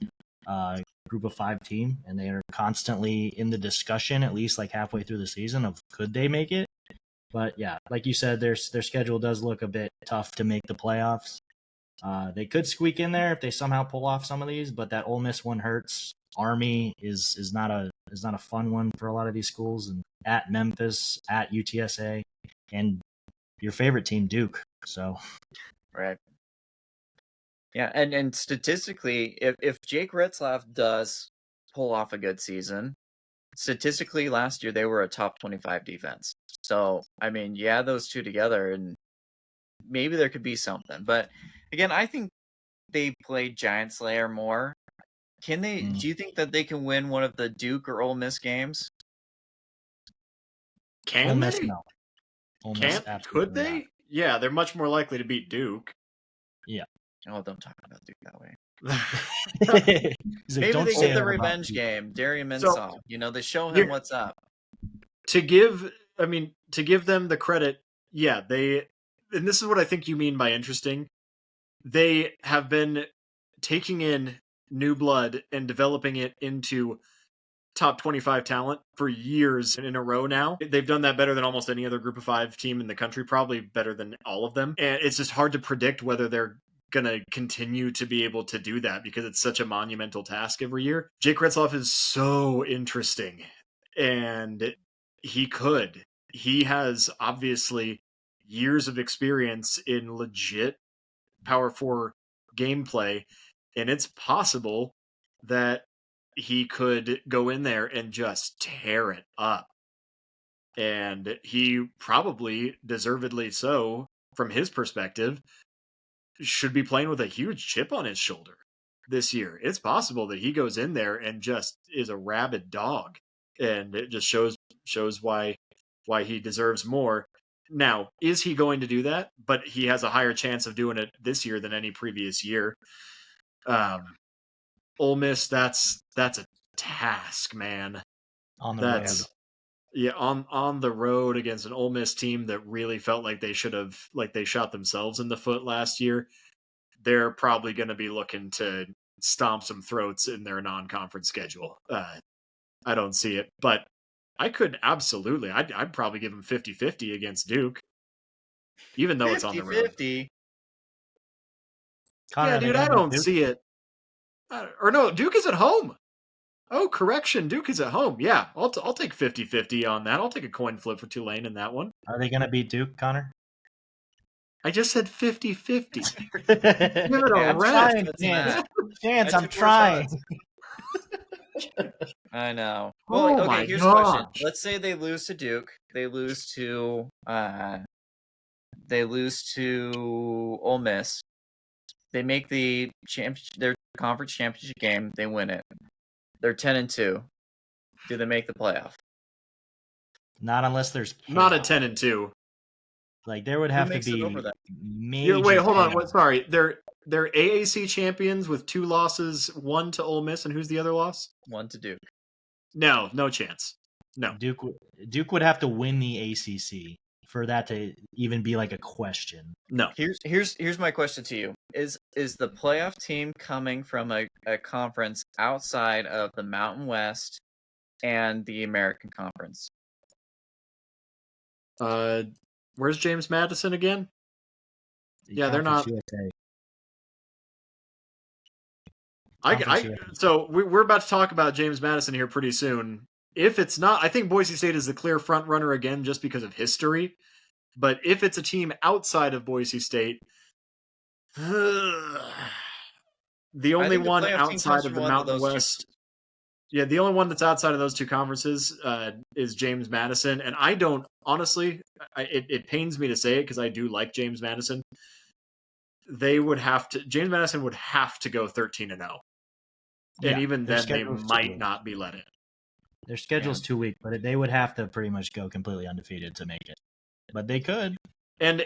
group of 5 team, and they are constantly in the discussion, at least like halfway through the season, of could they make it. But yeah, like you said, their schedule does look a bit tough to make the playoffs. They could squeak in there if they somehow pull off some of these, but that Ole Miss one hurts. Army is not a fun one for a lot of these schools, and at Memphis, at UTSA, and your favorite team, Duke. So Right. Yeah, and statistically, if Jake Retzlaff does pull off a good season, statistically last year they were a top 25 defense. So I mean, yeah, those two together, and maybe there could be something. But again, I think they played Giant Slayer more. Can they? Do you think that they can win one of the Duke or Ole Miss games? Ole Can Miss, they? no. Ole Miss, Can't? absolutely Could they? not. Yeah, they're much more likely to beat Duke. Yeah. Oh, don't talk about Duke that way. He's like, Maybe don't they say get the that about revenge Duke. game, Darian So- Mensah. They show him Here- what's up. to give them the credit, yeah, and this is what I think you mean by interesting. They have been taking in new blood and developing it into top 25 talent for years in a row now. They've done that better than almost any other group of 5 team in the country, probably better than all of them. And it's just hard to predict whether they're going to continue to be able to do that because it's such a monumental task every year. Jake Retzlaff is so interesting, and he has obviously years of experience in legit Power 4 gameplay, and it's possible that he could go in there and just tear it up. And he probably, deservedly so, from his perspective, should be playing with a huge chip on his shoulder this year. It's possible that he goes in there and just is a rabid dog, and it just shows why he deserves more. Now, is he going to do that? But he has a higher chance of doing it this year than any previous year. Ole Miss, that's a task, man. On the road. Yeah, on the road against an Ole Miss team that really felt like they shot themselves in the foot last year. They're probably going to be looking to stomp some throats in their non-conference schedule. I don't see it, but I could absolutely. I'd probably give them 50-50 against Duke, even though it's on the road. 50-50. Connor, Yeah, are they dude, gonna I beat don't Duke? see it. Or no, Duke is at home. Oh, correction, Duke is at home. Yeah, I'll take 50-50 on that. I'll take a coin flip for Tulane in that one. Are they going to beat Duke, Connor? I just said 50-50. Give it Yeah, a I'm rest. trying. Chance, I I'm took more trying. shots. I know. Oh Well, okay, my here's a question. gosh. Let's say they lose to Duke. They lose to Ole Miss. They make their conference championship game. They win it. They're 10-2. Do they make the playoff? Not unless there's Not a chaos. 10-2. Like there would have to makes it be over that? major. Wait, hold on. chaos. What? Sorry, they're AAC champions with 2 losses, 1 to Ole Miss, and who's the other loss? 1 to Duke. No chance. No. Duke would have to win the ACC for that to even be like a question. No. Here's my question to you: Is the playoff team coming from a conference outside of the Mountain West and the American Conference? Where's James Madison again? The Yeah, they're Conference not- USA. I USA. so we're about to talk about James Madison here pretty soon. If it's not, I think Boise State is the clear front runner again just because of history. But if it's a team outside of Boise State, the only think the one playoff team outside comes of from the one of Mountain those two. West, yeah, the only one that's outside of those 2 conferences is James Madison, and I don't honestly. It pains me to say it because I do like James Madison. James Madison would have to go 13-0. And Yeah, even their then, they schedule's too might weak. not be let in. Their schedule's too weak, but they would have to pretty much go completely undefeated to make it. But they could. And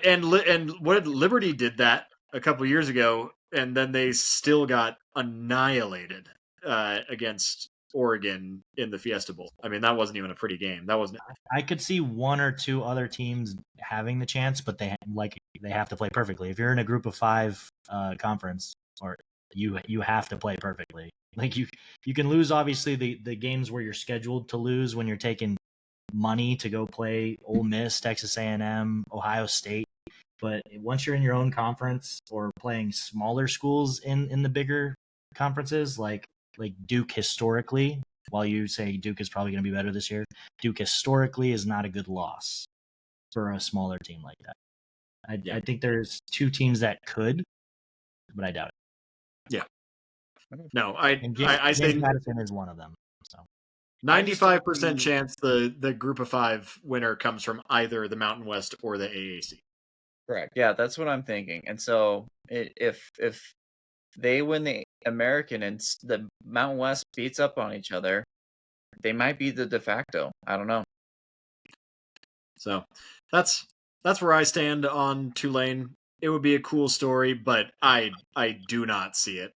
what Liberty did that a couple years ago, and then they still got annihilated against Oregon in the Fiesta Bowl. I mean, that wasn't even a pretty game. That wasn't. I could see 1 or 2 other teams having the chance, but they have to play perfectly. If you're in a group of 5 conference, or you have to play perfectly. Like you can lose obviously the games where you're scheduled to lose when you're taking money to go play Ole Miss, Texas A&M, Ohio State. But once you're in your own conference or playing smaller schools in the bigger conferences, like Duke historically, while you say Duke is probably going to be better this year, Duke historically is not a good loss for a smaller team like that. I think there's two teams that could, but I doubt it. Yeah. No, I James think Madison is one of them. So 95% chance the Group of 5 winner comes from either the Mountain West or the AAC. Correct. Yeah, that's what I'm thinking. And so if they win the American and the Mountain West beats up on each other, they might be the de facto. I don't know. So that's where I stand on Tulane. It would be a cool story, but I do not see it.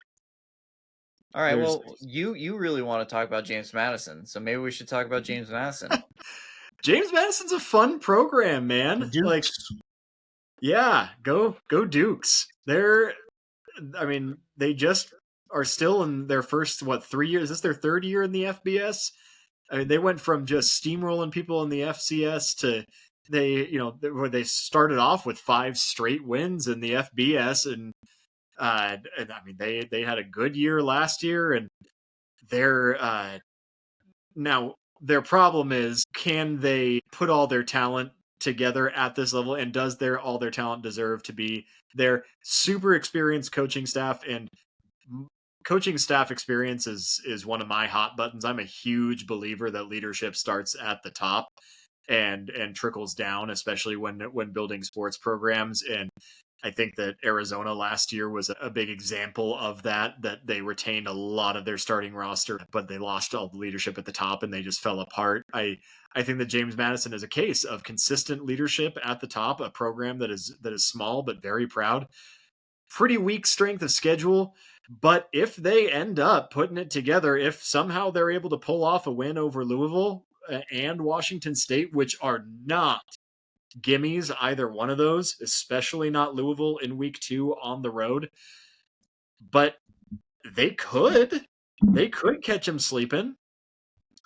All right. Well, you really want to talk about James Madison, so maybe we should talk about James Madison. James Madison's a fun program, man. Dukes. Like, yeah, go Dukes. They just are still in their first 3 years. Is this their third year in the FBS? I mean, they went from just steamrolling people in the FCS to they started off with 5 straight wins in the FBS, and I mean they had a good year last year, and now their problem is, can they put all their talent together at this level, and does all their talent deserve to be their super experienced coaching staff? And coaching staff experience is one of my hot buttons. I'm a huge believer that leadership starts at the top and trickles down, especially when building sports programs. And I think that Arizona last year was a big example of that they retained a lot of their starting roster, but they lost all the leadership at the top and they just fell apart. I think that James Madison is a case of consistent leadership at the top, a program that is small but very proud. Pretty weak strength of schedule, but if they end up putting it together, if somehow they're able to pull off a win over Louisville and Washington State, which are not gimmies, either one of those, especially not Louisville in week 2 on the road, but they could catch them sleeping.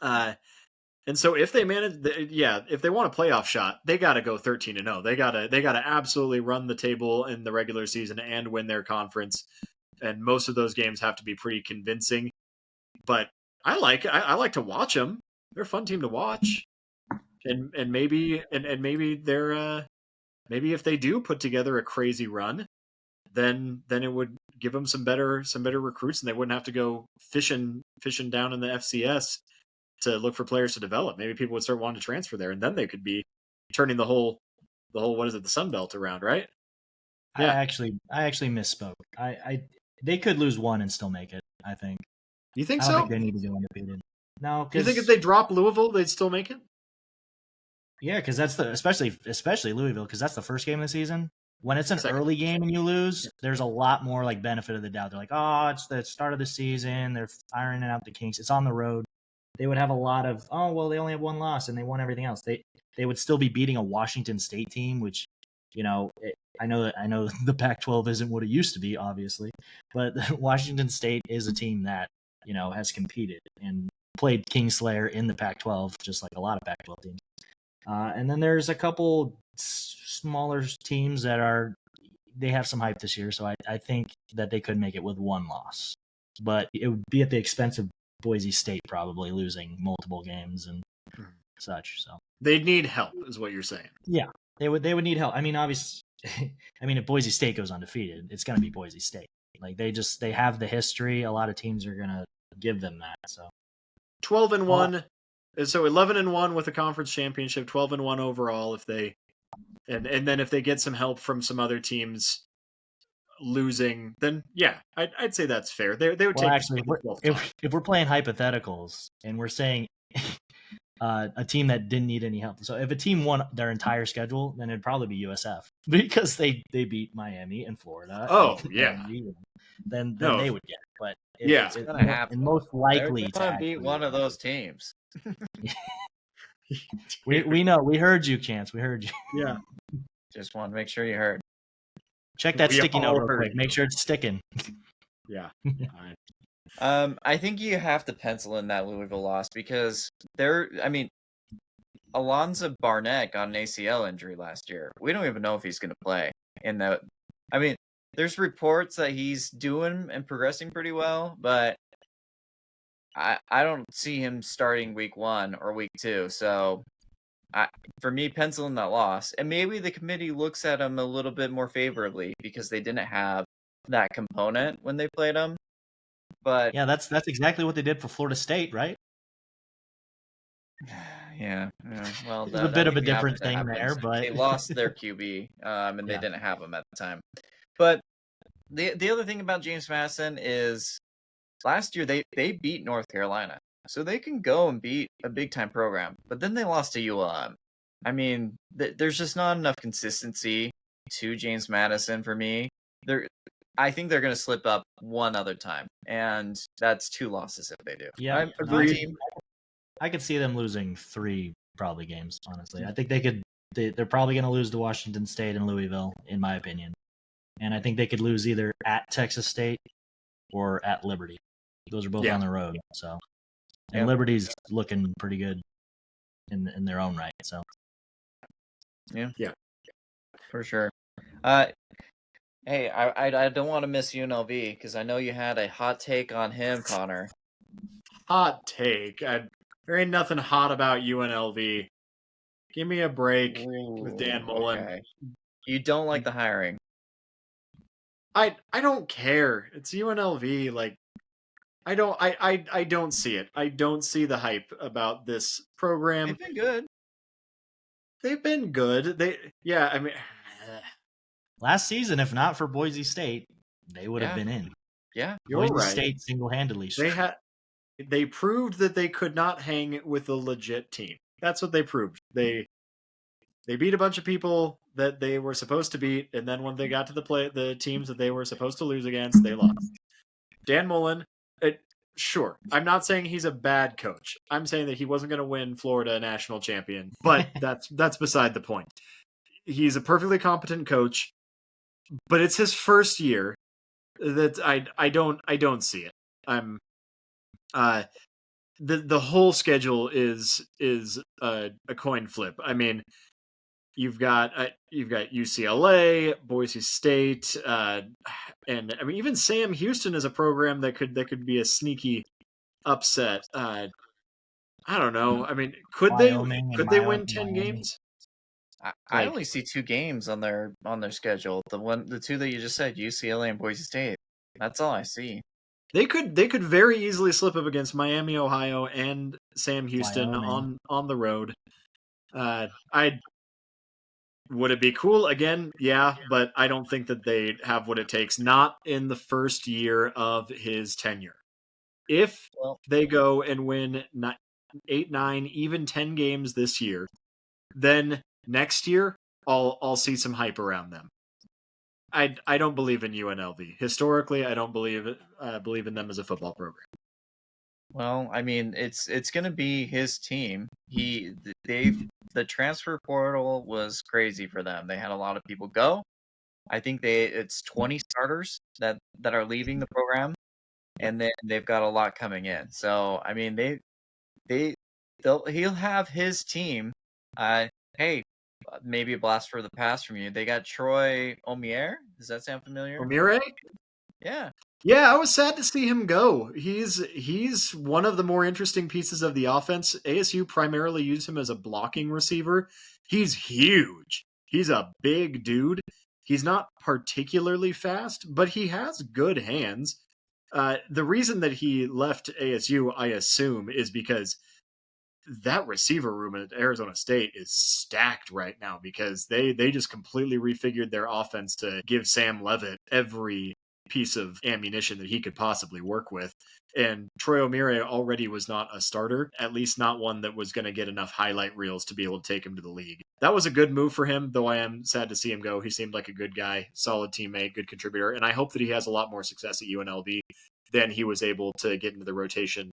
And so if they manage, if they want a playoff shot, they got to go 13-0. They got to absolutely run the table in the regular season and win their conference. And most of those games have to be pretty convincing. But I like to watch them. They're a fun team to watch. And maybe they're maybe if they do put together a crazy run, then it would give them some better recruits, and they wouldn't have to go fishing down in the FCS to look for players to develop. Maybe people would start wanting to transfer there, and then they could be turning the whole what is it, the Sun Belt around, right? Yeah. I actually misspoke. They could lose one and still make it, I think. You think I so? don't think they need to go undefeated. No, you think if they drop Louisville, they'd still make it? Yeah, because that's especially Louisville, because that's the first game of the season. When it's an early game and you lose, there's a lot more like benefit of the doubt. They're like, oh, it's the start of the season. They're ironing out the kinks. It's on the road. They would have a lot of, oh, well, they only have one loss and they won everything else. They would still be beating a Washington State team, which, I know the Pac-12 isn't what it used to be, obviously, but Washington State is a team that, has competed and played Kingslayer in the Pac-12, just like a lot of Pac-12 teams. And then there's a couple smaller teams that they have some hype this year, so I think that they could make it with one loss. But it would be at the expense of Boise State probably losing multiple games and such. So they'd need help, is what you're saying. Yeah, they would need help. I mean, obviously, if Boise State goes undefeated, it's going to be Boise State. Like they have the history. A lot of teams are going to give them that. So 12-1. So 11-1 with a conference championship, 12-1 overall. If they and then if they get some help from some other teams losing, then yeah, I'd say that's fair. They would take. Actually, if we're playing hypotheticals and we're saying a team that didn't need any help, so if a team won their entire schedule, then it'd probably be USF because they beat Miami and Florida. Oh yeah, then they would get it. But it's gonna happen. And most likely to beat one of those teams. we know. We heard you, Chance. We heard you. Yeah. Just want to make sure you heard. Check that sticky note real quick. Make sure it's sticking. Yeah. I think you have to pencil in that Louisville loss because Alonzo Barnett got an ACL injury last year. We don't even know if he's going to play. I mean, there's reports that he's doing and progressing pretty well, but I don't see him starting week 1 or week 2. So for me, pencil in that loss. And maybe the committee looks at him a little bit more favorably because they didn't have that component when they played him. But Yeah, that's exactly what they did for Florida State, right? yeah. Well, It's a that bit of a usually different thing there, happens. but They lost their QB, and they yeah. didn't have him at the time. But the other thing about James Madison is last year they beat North Carolina, so they can go and beat a big time program. But then they lost to ULM. I mean, there's just not enough consistency to James Madison for me. I think they're going to slip up one other time, and that's 2 losses if they do. Yeah, A no, good team. I could see them losing 3 probably games. Honestly, I think they could. They're probably going to lose to Washington State and Louisville, in my opinion. And I think they could lose either at Texas State or at Liberty. Those are both on the road. So, and Liberty's looking pretty good in their own right. So, yeah, for sure. Hey, I don't want to miss UNLV because I know you had a hot take on him, Connor. Hot take. There ain't nothing hot about UNLV. Give me a break with Dan Mullen. Okay. You don't like the hiring. I don't care. It's UNLV. Like I don't see it. I don't see the hype about this program. They've been good. They've been good. I mean, last season, if not for Boise State, they would have been in. Yeah, you're Boise right. State single-handedly. They proved that they could not hang with a legit team. That's what they proved. They beat a bunch of people that they were supposed to beat, and then when they got to the teams that they were supposed to lose against, they lost. Dan Mullen, sure. I'm not saying he's a bad coach. I'm saying that he wasn't going to win Florida a national champion, but that's beside the point. He's a perfectly competent coach, but it's his first year. That I don't see it. I'm the whole schedule is a coin flip. I mean, you've got UCLA, Boise State, and I mean even Sam Houston is a program that could be a sneaky upset. I don't know. I mean, could they win 10 games? I only see 2 games on their schedule. The 2 that you just said, UCLA and Boise State. That's all I see. They could very easily slip up against Miami, Ohio, and Sam Houston on the road. Would it be cool again? Yeah, but I don't think that they have what it takes. Not in the first year of his tenure. If they go and win 8, 9, even 10 games this year, then next year I'll see some hype around them. I don't believe in UNLV. Historically, I don't believe in them as a football program. Well, I mean, it's going to be his team. The transfer portal was crazy for them. They had a lot of people go. I think it's 20 starters that are leaving the program, and then they've got a lot coming in. So, I mean, he'll have his team. Hey, maybe a blast for the past from you. They got Troy Omier. Does that sound familiar? Omire? Yeah. Yeah, I was sad to see him go. He's one of the more interesting pieces of the offense. ASU primarily used him as a blocking receiver. He's huge. He's a big dude. He's not particularly fast, but he has good hands. The reason that he left ASU, I assume, is because that receiver room at Arizona State is stacked right now because they just completely refigured their offense to give Sam Levitt every piece of ammunition that he could possibly work with. And Troy Omier already was not a starter, at least not one that was going to get enough highlight reels to be able to take him to the league. That was a good move for him, though I am sad to see him go. He seemed like a good guy, solid teammate, good contributor, and I hope that he has a lot more success at UNLV than he was able to get into the rotation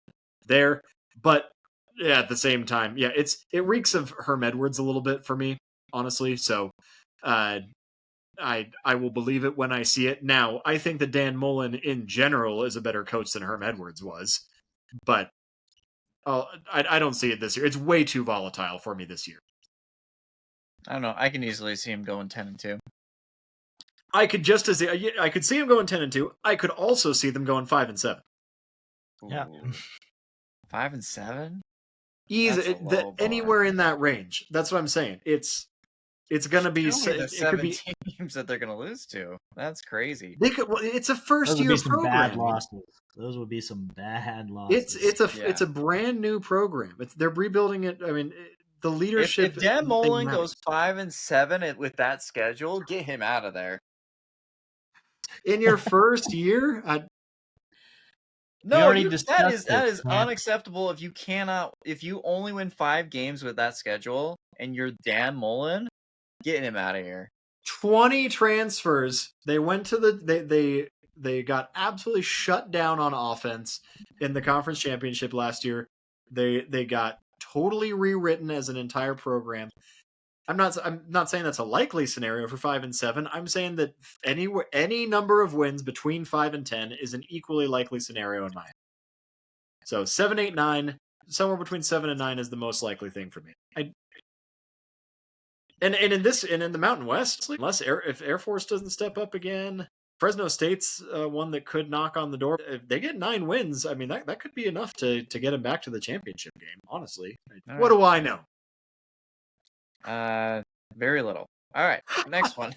there. But yeah, at the same time, yeah, it reeks of Herm Edwards a little bit for me, honestly. So I will believe it when I see it. Now, I think that Dan Mullen in general is a better coach than Herm Edwards was, but Oh, I don't see it this year. It's way too volatile for me this year. I don't know. I can easily see him going 10-2. I could I could see them going 10-2. I could also see them going 5-7. Yeah. Ooh. 5-7? Easy, That's a low bar. anywhere in that range. That's what I'm saying. It's gonna be. Show me the It could be. 7 teams that they're going to lose to. That's crazy. They could. Well, it's a first Those would year be some bad program. losses. Those would be some bad losses. It's a brand new program. They're rebuilding it. I mean, the leadership. If Dan Mullen matters. goes 5-7 with that schedule, get him out of there. In your first year, No, already that discussed is it, man. unacceptable. If you only win 5 games with that schedule and you're Dan Mullen, get him out of here. 20 transfers. They went to they got absolutely shut down on offense in the conference championship last year. They got totally rewritten as an entire program. I'm not saying that's a likely scenario for 5-7. I'm saying that any number of wins between 5 and 10 is an equally likely scenario in my head. So 7, 8, 9, somewhere between 7 and 9 is the most likely thing for me. And in the Mountain West, unless if Air Force doesn't step up again, Fresno State's one that could knock on the door. If they get 9 wins, I mean that could be enough to get them back to the championship game. Honestly, what do I know? Very little. All right, next one.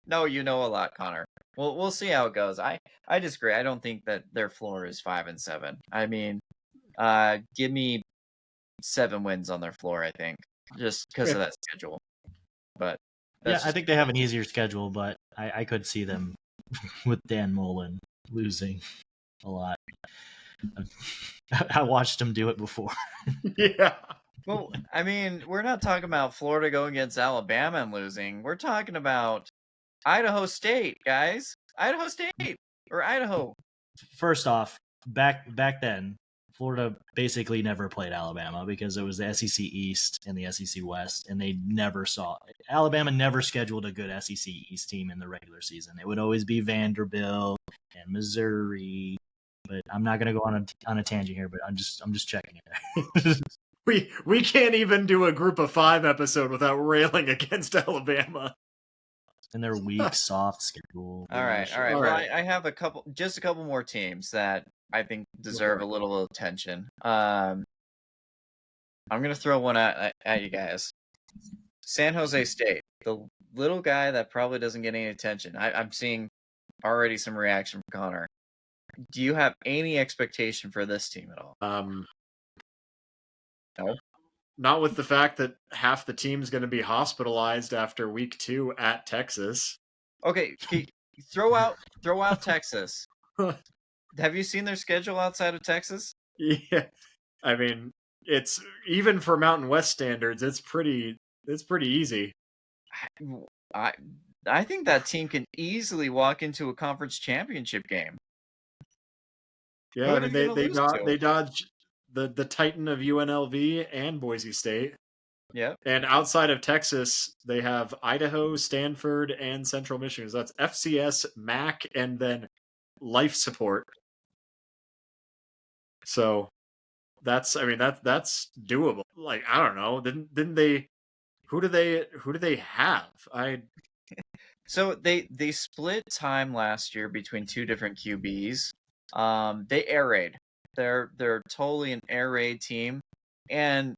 No, you know a lot, Connor. We'll see how it goes. I disagree. I don't think that their floor is 5-7. I mean, give me 7 wins on their floor. I think just because of that schedule. But yeah, I think they have an easier schedule, but I could see them with Dan Mullen losing a lot. I watched him do it before. Yeah. Well, I mean, we're not talking about Florida going against Alabama and losing. We're talking about Idaho State, guys. Idaho State or Idaho. First off, back then, Florida basically never played Alabama because it was the SEC East and the SEC West, and Alabama never scheduled a good SEC East team in the regular season. It would always be Vanderbilt and Missouri. But I'm not going to go on a tangent here, but I'm just checking it. We can't even do a group of 5 episode without railing against Alabama. And their weak, soft schedule. All right. Well, I have a couple more teams that I think deserve a little attention. I'm going to throw one at you guys. San Jose State, the little guy that probably doesn't get any attention. I'm seeing already some reaction from Connor. Do you have any expectation for this team at all? No. Not with the fact that half the team's going to be hospitalized after week 2 at Texas. Okay, throw out Texas. Have you seen their schedule outside of Texas? Yeah, I mean, it's even for Mountain West standards, it's pretty easy. I think that team can easily walk into a conference championship game. Yeah, I mean they dodged the Titan of UNLV and Boise State. Yeah. And outside of Texas, they have Idaho, Stanford, and Central Michigan. So that's FCS, MAC, and then life support. So that's doable. Like, I don't know. Didn't they who do they have? So they split time last year between 2 different QBs. They air raid. They're totally an air raid team. And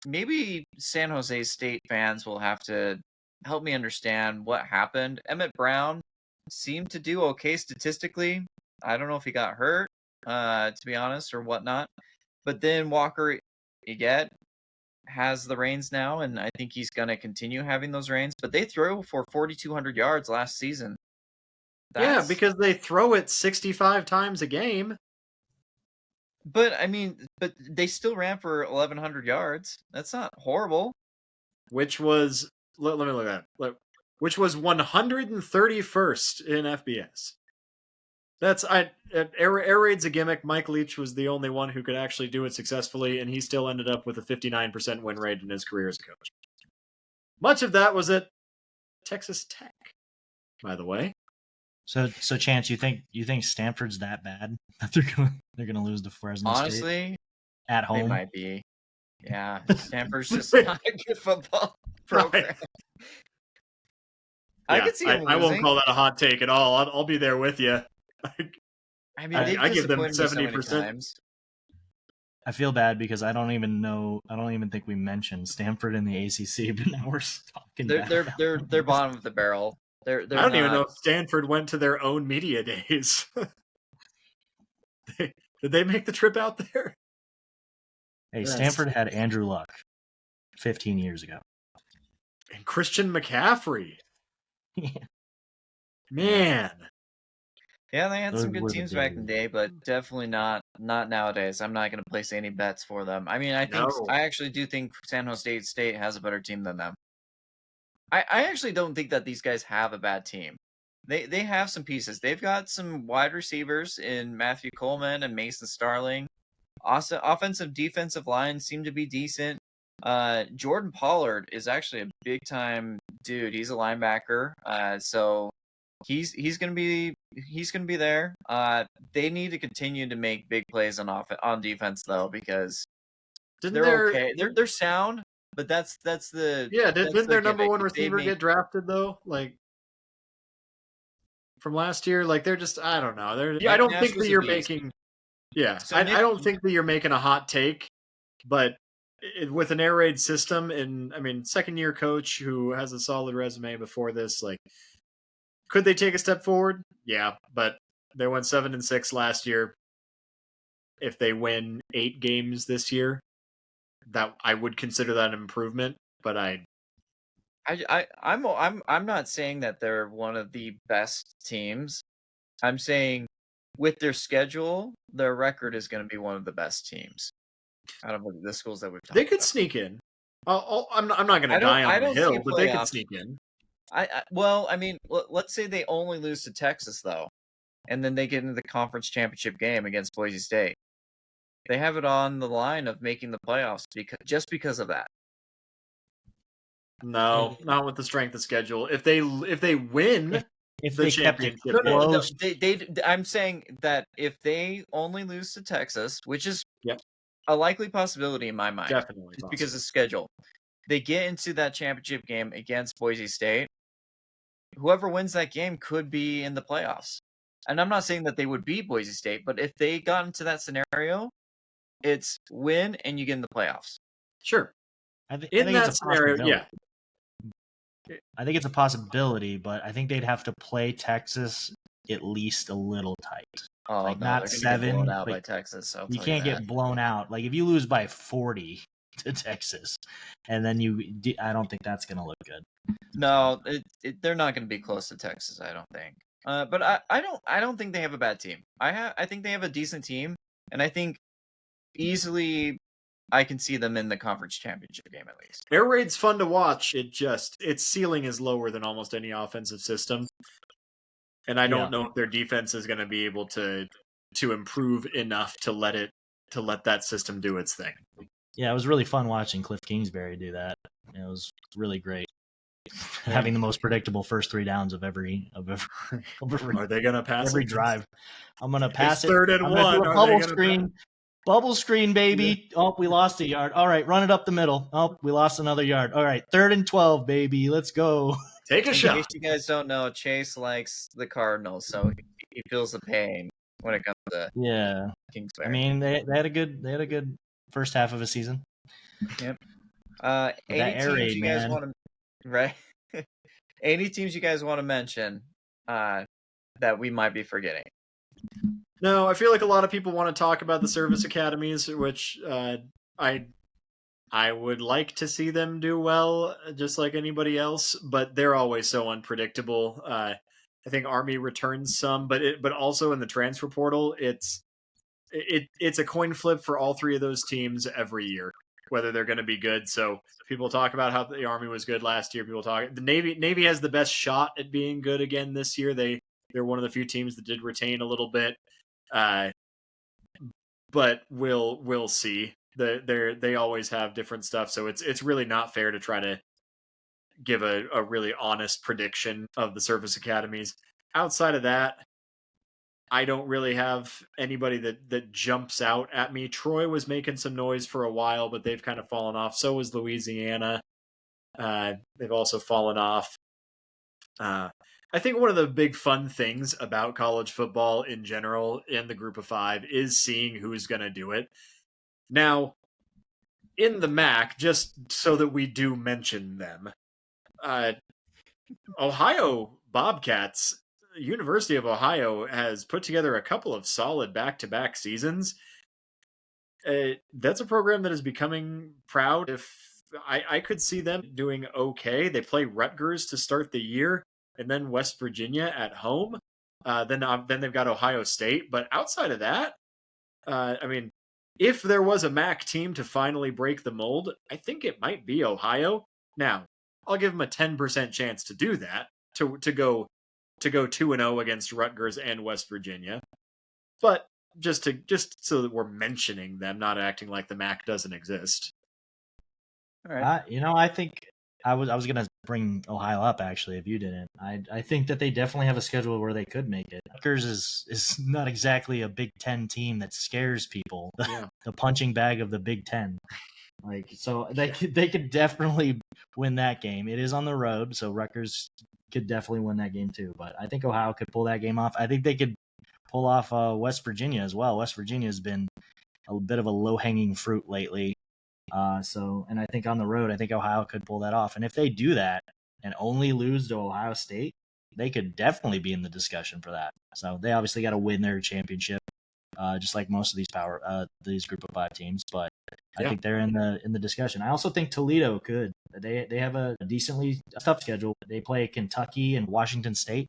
maybe San Jose State fans will have to help me understand what happened. Emmett Brown seemed to do okay statistically. I don't know if he got hurt, to be honest, or whatnot. But then Walker Eget has the reins now, and I think he's going to continue having those reins. But they threw for 4,200 yards last season. Yeah, because they throw it 65 times a game. But I mean, they still ran for 1,100 yards. That's not horrible. Which was let me look at it. Which was 131st in FBS. That's air raid's a gimmick. Mike Leach was the only one who could actually do it successfully, and he still ended up with a 59% win rate in his career as a coach. Much of that was at Texas Tech, by the way. So Chance, you think Stanford's that bad that they're gonna lose to Fresno State? Honestly, at They home. might be. Yeah, Stanford's just not a good football program. I Yeah, could see them I won't losing. call that a hot take at all. I'll be there with you. I mean, they've I give them disappointed me so many 70%. times. I feel bad because I don't even think we mentioned Stanford in the ACC, but now we're talking They're bad they're about they're them. they're bottom of the barrel. They're I don't even not. know if Stanford went to their own media days. Did they make the trip out there? Hey, Yes. Stanford had Andrew Luck 15 years ago. And Christian McCaffrey. Yeah. Man. Yeah, they had Those some good were the teams back in the day, but definitely not nowadays. I'm not going to place any bets for them. I mean, No. I actually do think San Jose State has a better team than them. I actually don't think that these guys have a bad team. They have some pieces. They've got some wide receivers in Matthew Coleman and Mason Starling. Also, offensive defensive line seem to be decent. Jordan Pollard is actually a big time dude. He's a linebacker. So he's gonna be there. They need to continue to make big plays on defense though, because they're okay. They're sound, but that's the Didn't their number gimmick. one If they receiver make get drafted though? Like from last year? Like they're just I don't know. I don't Nash think was that a you're beast. making Yeah. So I Nick, don't think that you're making a hot take, but with an air raid system and I mean second year coach who has a solid resume before this, like could they take a step forward? Yeah, but they went 7-6 last year. If they win 8 games this year, that I would consider that an improvement. But I'm not saying that they're one of the best teams. I'm saying with their schedule, their record is going to be one of the best teams out of the schools that we've talked they could about. sneak in. I'm not going to die I on the don't see a hill, but they could playoff. sneak in. Well, I mean, let's say they only lose to Texas though, and then they get into the conference championship game against Boise State. They have it on the line of making the playoffs because of that. No, not with the strength of schedule. If they win if the they kept it championship, close, I'm saying that if they only lose to Texas, which is Yep. a likely possibility in my mind, Definitely just because possible. of schedule, they get into that championship game against Boise State. Whoever wins that game could be in the playoffs. And I'm not saying that they would beat Boise State, but if they got into that scenario, it's win and you get in the playoffs. Sure. I think In that it's a scenario, possibility. yeah. I think it's a possibility, but I think they'd have to play Texas at least a little tight. Oh, like no, not they're going to get 7, blown out by but Texas. you can't get blown out. Like if you lose by 40 to Texas, and then I don't think that's going to look good. No, they're not going to be close to Texas, I don't think. But I don't think they have a bad team. I think they have a decent team, and I think easily I can see them in the conference championship game at least. Air raid's fun to watch. Its ceiling is lower than almost any offensive system, and I don't know if their defense is going to be able to improve enough to let that system do its thing. Yeah, it was really fun watching Cliff Kingsbury do that. It was really great. Having the most predictable first 3 downs of every Are they going to pass every it? drive. I'm going to pass It's 3rd and I'm 1. do a bubble screen. Bubble screen, baby. Yeah. Oh, we lost a yard. All right, run it up the middle. Oh, we lost another yard. All right, 3rd and 12, baby. Let's go. Take a shot. In case you guys don't know, Chase likes the Cardinals, so he feels the pain when it comes to Kingsbury. I mean, they had a good first half of a season. Yep. Any teams you guys want to right? Any teams you guys want to mention that we might be forgetting? No, I feel like a lot of people want to talk about the service academies, which I would like to see them do well, just like anybody else, but they're always so unpredictable. I think Army returns some, but also in the transfer portal, it's a coin flip for all 3 of those teams every year, whether they're going to be good. So people talk about how the Army was good last year. People talk the Navy has the best shot at being good again this year. They're one of the few teams that did retain a little bit. But we'll see. They always have different stuff, so it's really not fair to try to give a really honest prediction of the service academies. Outside of that, I don't really have anybody that jumps out at me. Troy was making some noise for a while, but they've kind of fallen off. So was Louisiana. They've also fallen off. I think one of the big fun things about college football in general in the group of five is seeing who's going to do it. Now, in the MAC, just so that we do mention them, Ohio Bobcats, University of Ohio, has put together a couple of solid back-to-back seasons. That's a program that is becoming proud. If I could see them doing okay. They play Rutgers to start the year, and then West Virginia at home. Then they've got Ohio State. But outside of that, I mean, if there was a MAC team to finally break the mold, I think it might be Ohio. Now, I'll give them a 10% chance to do that, to go 2-0 against Rutgers and West Virginia. But just so that we're mentioning them, not acting like the MAC doesn't exist. All right. I think I was gonna bring Ohio up actually if you didn't. I think that they definitely have a schedule where they could make it. Rutgers is not exactly a Big Ten team that scares people. Yeah. The punching bag of the Big Ten. So they could definitely win that game. It is on the road, so Rutgers could definitely win that game too. But I think Ohio could pull that game off. I think they could pull off West Virginia as well. West Virginia has been a bit of a low-hanging fruit lately. And I think on the road, I think Ohio could pull that off. And if they do that and only lose to Ohio State, they could definitely be in the discussion for that. So they obviously got to win their championship, just like most of these group of five teams. But I think they're in the discussion. I also think Toledo could. They have a decently tough schedule. They play Kentucky and Washington State.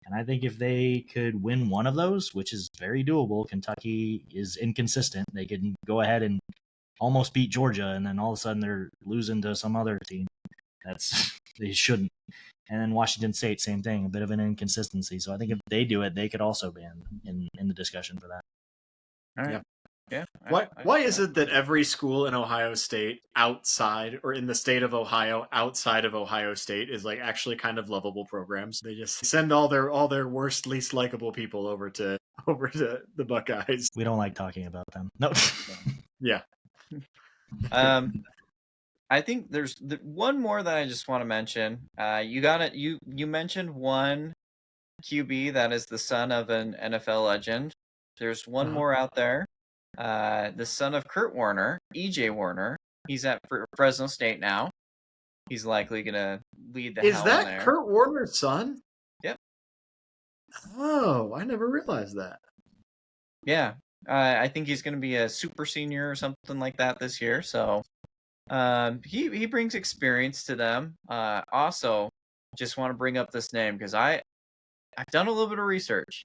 And I think if they could win one of those, which is very doable, Kentucky is inconsistent. They can go ahead and almost beat Georgia, and then all of a sudden they're losing to some other team. They shouldn't. And then Washington State, same thing, a bit of an inconsistency. So I think if they do it, they could also be in the discussion for that. All right. Yeah. Why is it that every school in Ohio State outside or in the state of Ohio outside of Ohio State is like actually kind of lovable programs? They just send all their worst, least likable people over to the Buckeyes. We don't like talking about them. No. Yeah. I think there's one more that I just want to mention. You mentioned one QB that is the son of an NFL legend. There's one more out there. The son of Kurt Warner, EJ Warner. He's at Fresno State now. He's likely gonna lead the. Is that there. Kurt Warner's son? Yep. Oh, I never realized that. Yeah, I think he's gonna be a super senior or something like that this year. So, he brings experience to them. Also, just want to bring up this name because I've done a little bit of research,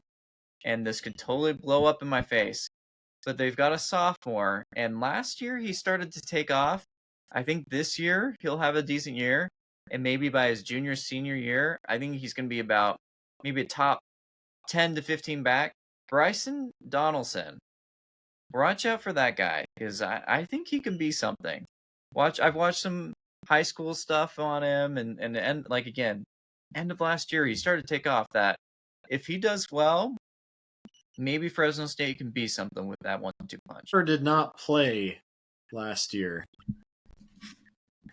and this could totally blow up in my face. But they've got a sophomore, and last year he started to take off. I think this year he'll have a decent year, and maybe by his senior year, I think he's going to be about maybe a top 10 to 15 back. Bryson Donaldson. Watch out for that guy, because I think he can be something. I've watched some high school stuff on him, and like again, end of last year he started to take off. That if he does well, maybe Fresno State can be something with that 1-2 punch. Or did not play last year.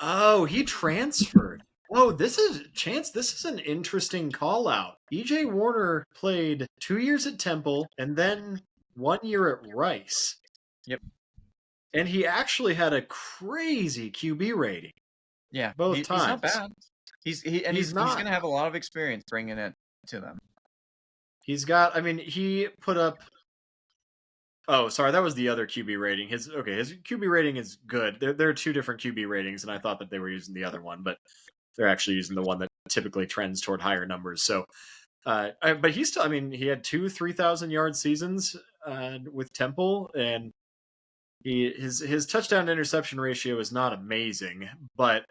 Oh, he transferred. Oh, this is an interesting call out. EJ Warner played 2 years at Temple and then 1 year at Rice. Yep. And he actually had a crazy QB rating. Yeah, both times. He's not bad. He's going to have a lot of experience bringing it to them. He's got. I mean, he put up. Oh, sorry, that was the other QB rating. His QB rating is good. There are two different QB ratings, and I thought that they were using the other one, but they're actually using the one that typically trends toward higher numbers. So, but he's still. I mean, he had 2 3,000-yard seasons with Temple, and his touchdown to interception ratio is not amazing, but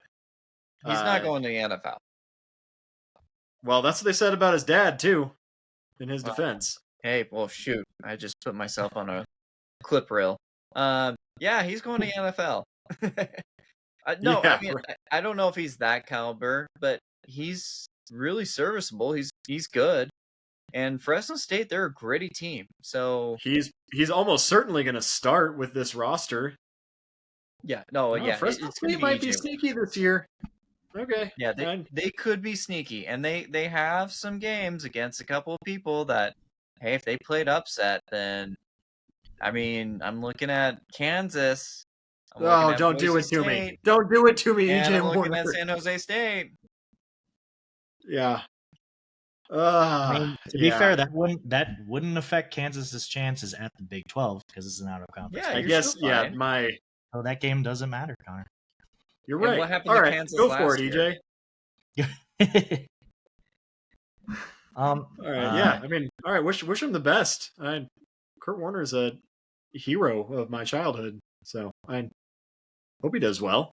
he's not going to the NFL. Well, that's what they said about his dad too, in his defense. Hey, well, shoot! I just put myself on a clip reel. Yeah, he's going to the NFL. No, yeah, I mean, right. I don't know if he's that caliber, but he's really serviceable. He's good. And Fresno State, they're a gritty team. So he's almost certainly going to start with this roster. yeah, Fresno it's going to State be might be EJ. sneaky this year. Okay. Yeah, they could be sneaky, and they have some games against a couple of people that, hey, if they played upset, then I mean, I'm looking at Kansas. I'm looking at Don't do Boise it to me. State, Don't do it to me, and EJ I'm looking Warner. at San Jose State. Yeah. I mean, to be fair, that wouldn't affect Kansas's chances at the Big 12 because it's an out of conference. Yeah, I guess So that game doesn't matter, Connor. You're And right. what happened All to right, Kansas go for last it, year? EJ. All right, yeah. I mean, all right. Wish him the best. Kurt Warner's a hero of my childhood, so I hope he does well.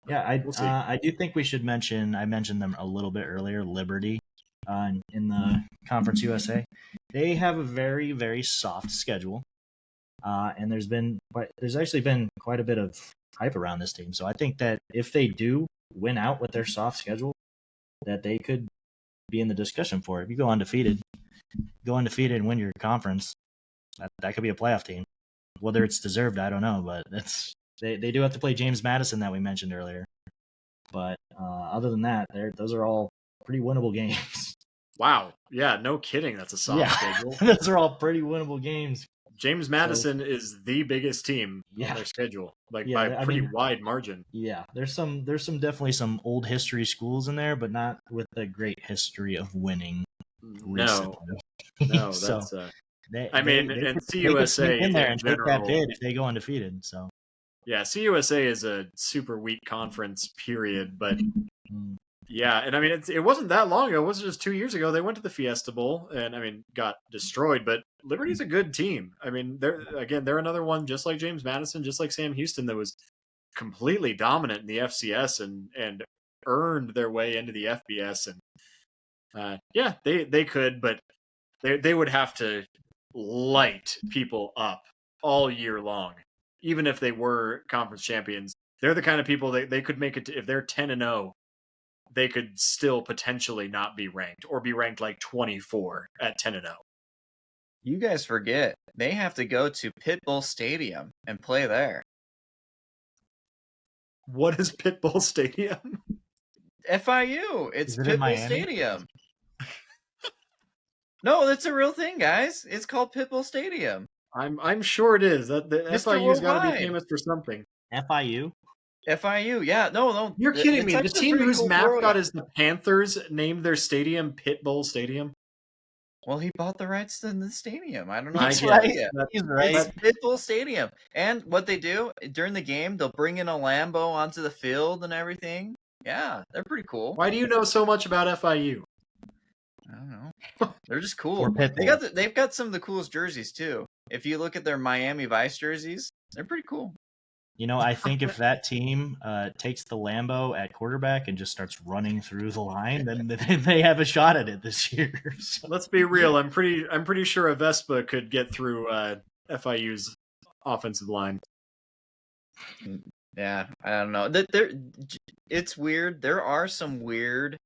Yeah, We'll see. I do think we should mention. I mentioned them a little bit earlier. Liberty, in the Conference USA, they have a very, very soft schedule, and there's actually been quite a bit of hype around this team. So I think that if they do win out with their soft schedule, that they could be in the discussion for it. If you go undefeated and win your conference, that could be a playoff team. Whether it's deserved, I don't know, but they do have to play James Madison that we mentioned earlier. But other than that, those are all pretty winnable games. Wow. Yeah, no kidding. That's a soft schedule. Those are all pretty winnable games. James Madison is the biggest team on their schedule, by a pretty wide margin. Yeah, there's definitely some old history schools in there, but not with a great history of winning. No, so that's. and CUSA in there and take that general, bid if they go undefeated. So yeah, CUSA is a super weak conference. Period, but. Yeah, and I mean, it wasn't that long ago. It wasn't just 2 years ago. They went to the Fiesta Bowl and, I mean, got destroyed. But Liberty's a good team. I mean, they're another one, just like James Madison, just like Sam Houston, that was completely dominant in the FCS and earned their way into the FBS. And yeah, they could, but they would have to light people up all year long, even if they were conference champions. They're the kind of people they could make it if they're 10-0. They could still potentially not be ranked or be ranked like 24 at 10-0. You guys forget they have to go to Pitbull Stadium and play there. What is Pitbull Stadium? FIU. It's Pitbull Stadium. No, that's a real thing, guys. It's called Pitbull Stadium. I'm sure it is. That the FIU's got to be famous for something. FIU, yeah. No. You're kidding me. The team whose mascot is the Panthers named their stadium Pitbull Stadium? Well, he bought the rights to the stadium. I don't know. He's right. It's Pitbull Stadium. And what they do, during the game, they'll bring in a Lambo onto the field and everything. Yeah, they're pretty cool. Why do you know so much about FIU? I don't know. They're just cool. They've got some of the coolest jerseys, too. If you look at their Miami Vice jerseys, they're pretty cool. You know, I think if that team takes the Lambo at quarterback and just starts running through the line, then they have a shot at it this year. So. Let's be real. I'm pretty sure a Vespa could get through FIU's offensive line. Yeah, I don't know. It's weird. There are some weird,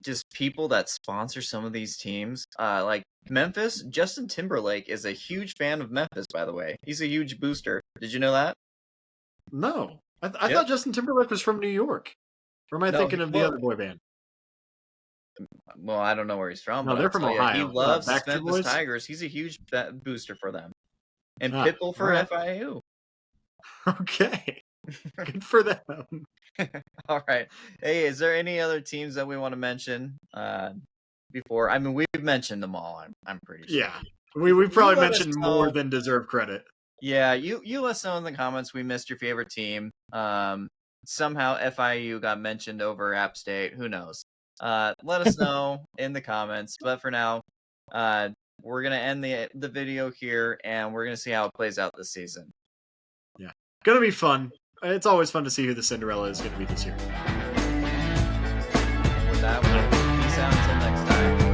just people that sponsor some of these teams. Like Memphis. Justin Timberlake is a huge fan of Memphis. By the way, he's a huge booster. Did you know that? No, I thought Justin Timberlake was from New York. Or am I thinking of the other boy band? Well, I don't know where he's from. No, they're from Ohio. He loves the Memphis Memphis Tigers. He's a huge booster for them. And Pitbull for FIU. Okay. Good for them. All right. Hey, is there any other teams that we want to mention before? I mean, we've mentioned them all. I'm pretty sure. Yeah. We've probably mentioned more than deserved credit. Yeah, you let us know in the comments we missed your favorite team. Somehow FIU got mentioned over App State. Who knows? Let us know in the comments. But for now, we're gonna end the video here, and we're gonna see how it plays out this season. Yeah, gonna be fun. It's always fun to see who the Cinderella is gonna be this year. With that, peace out until next time.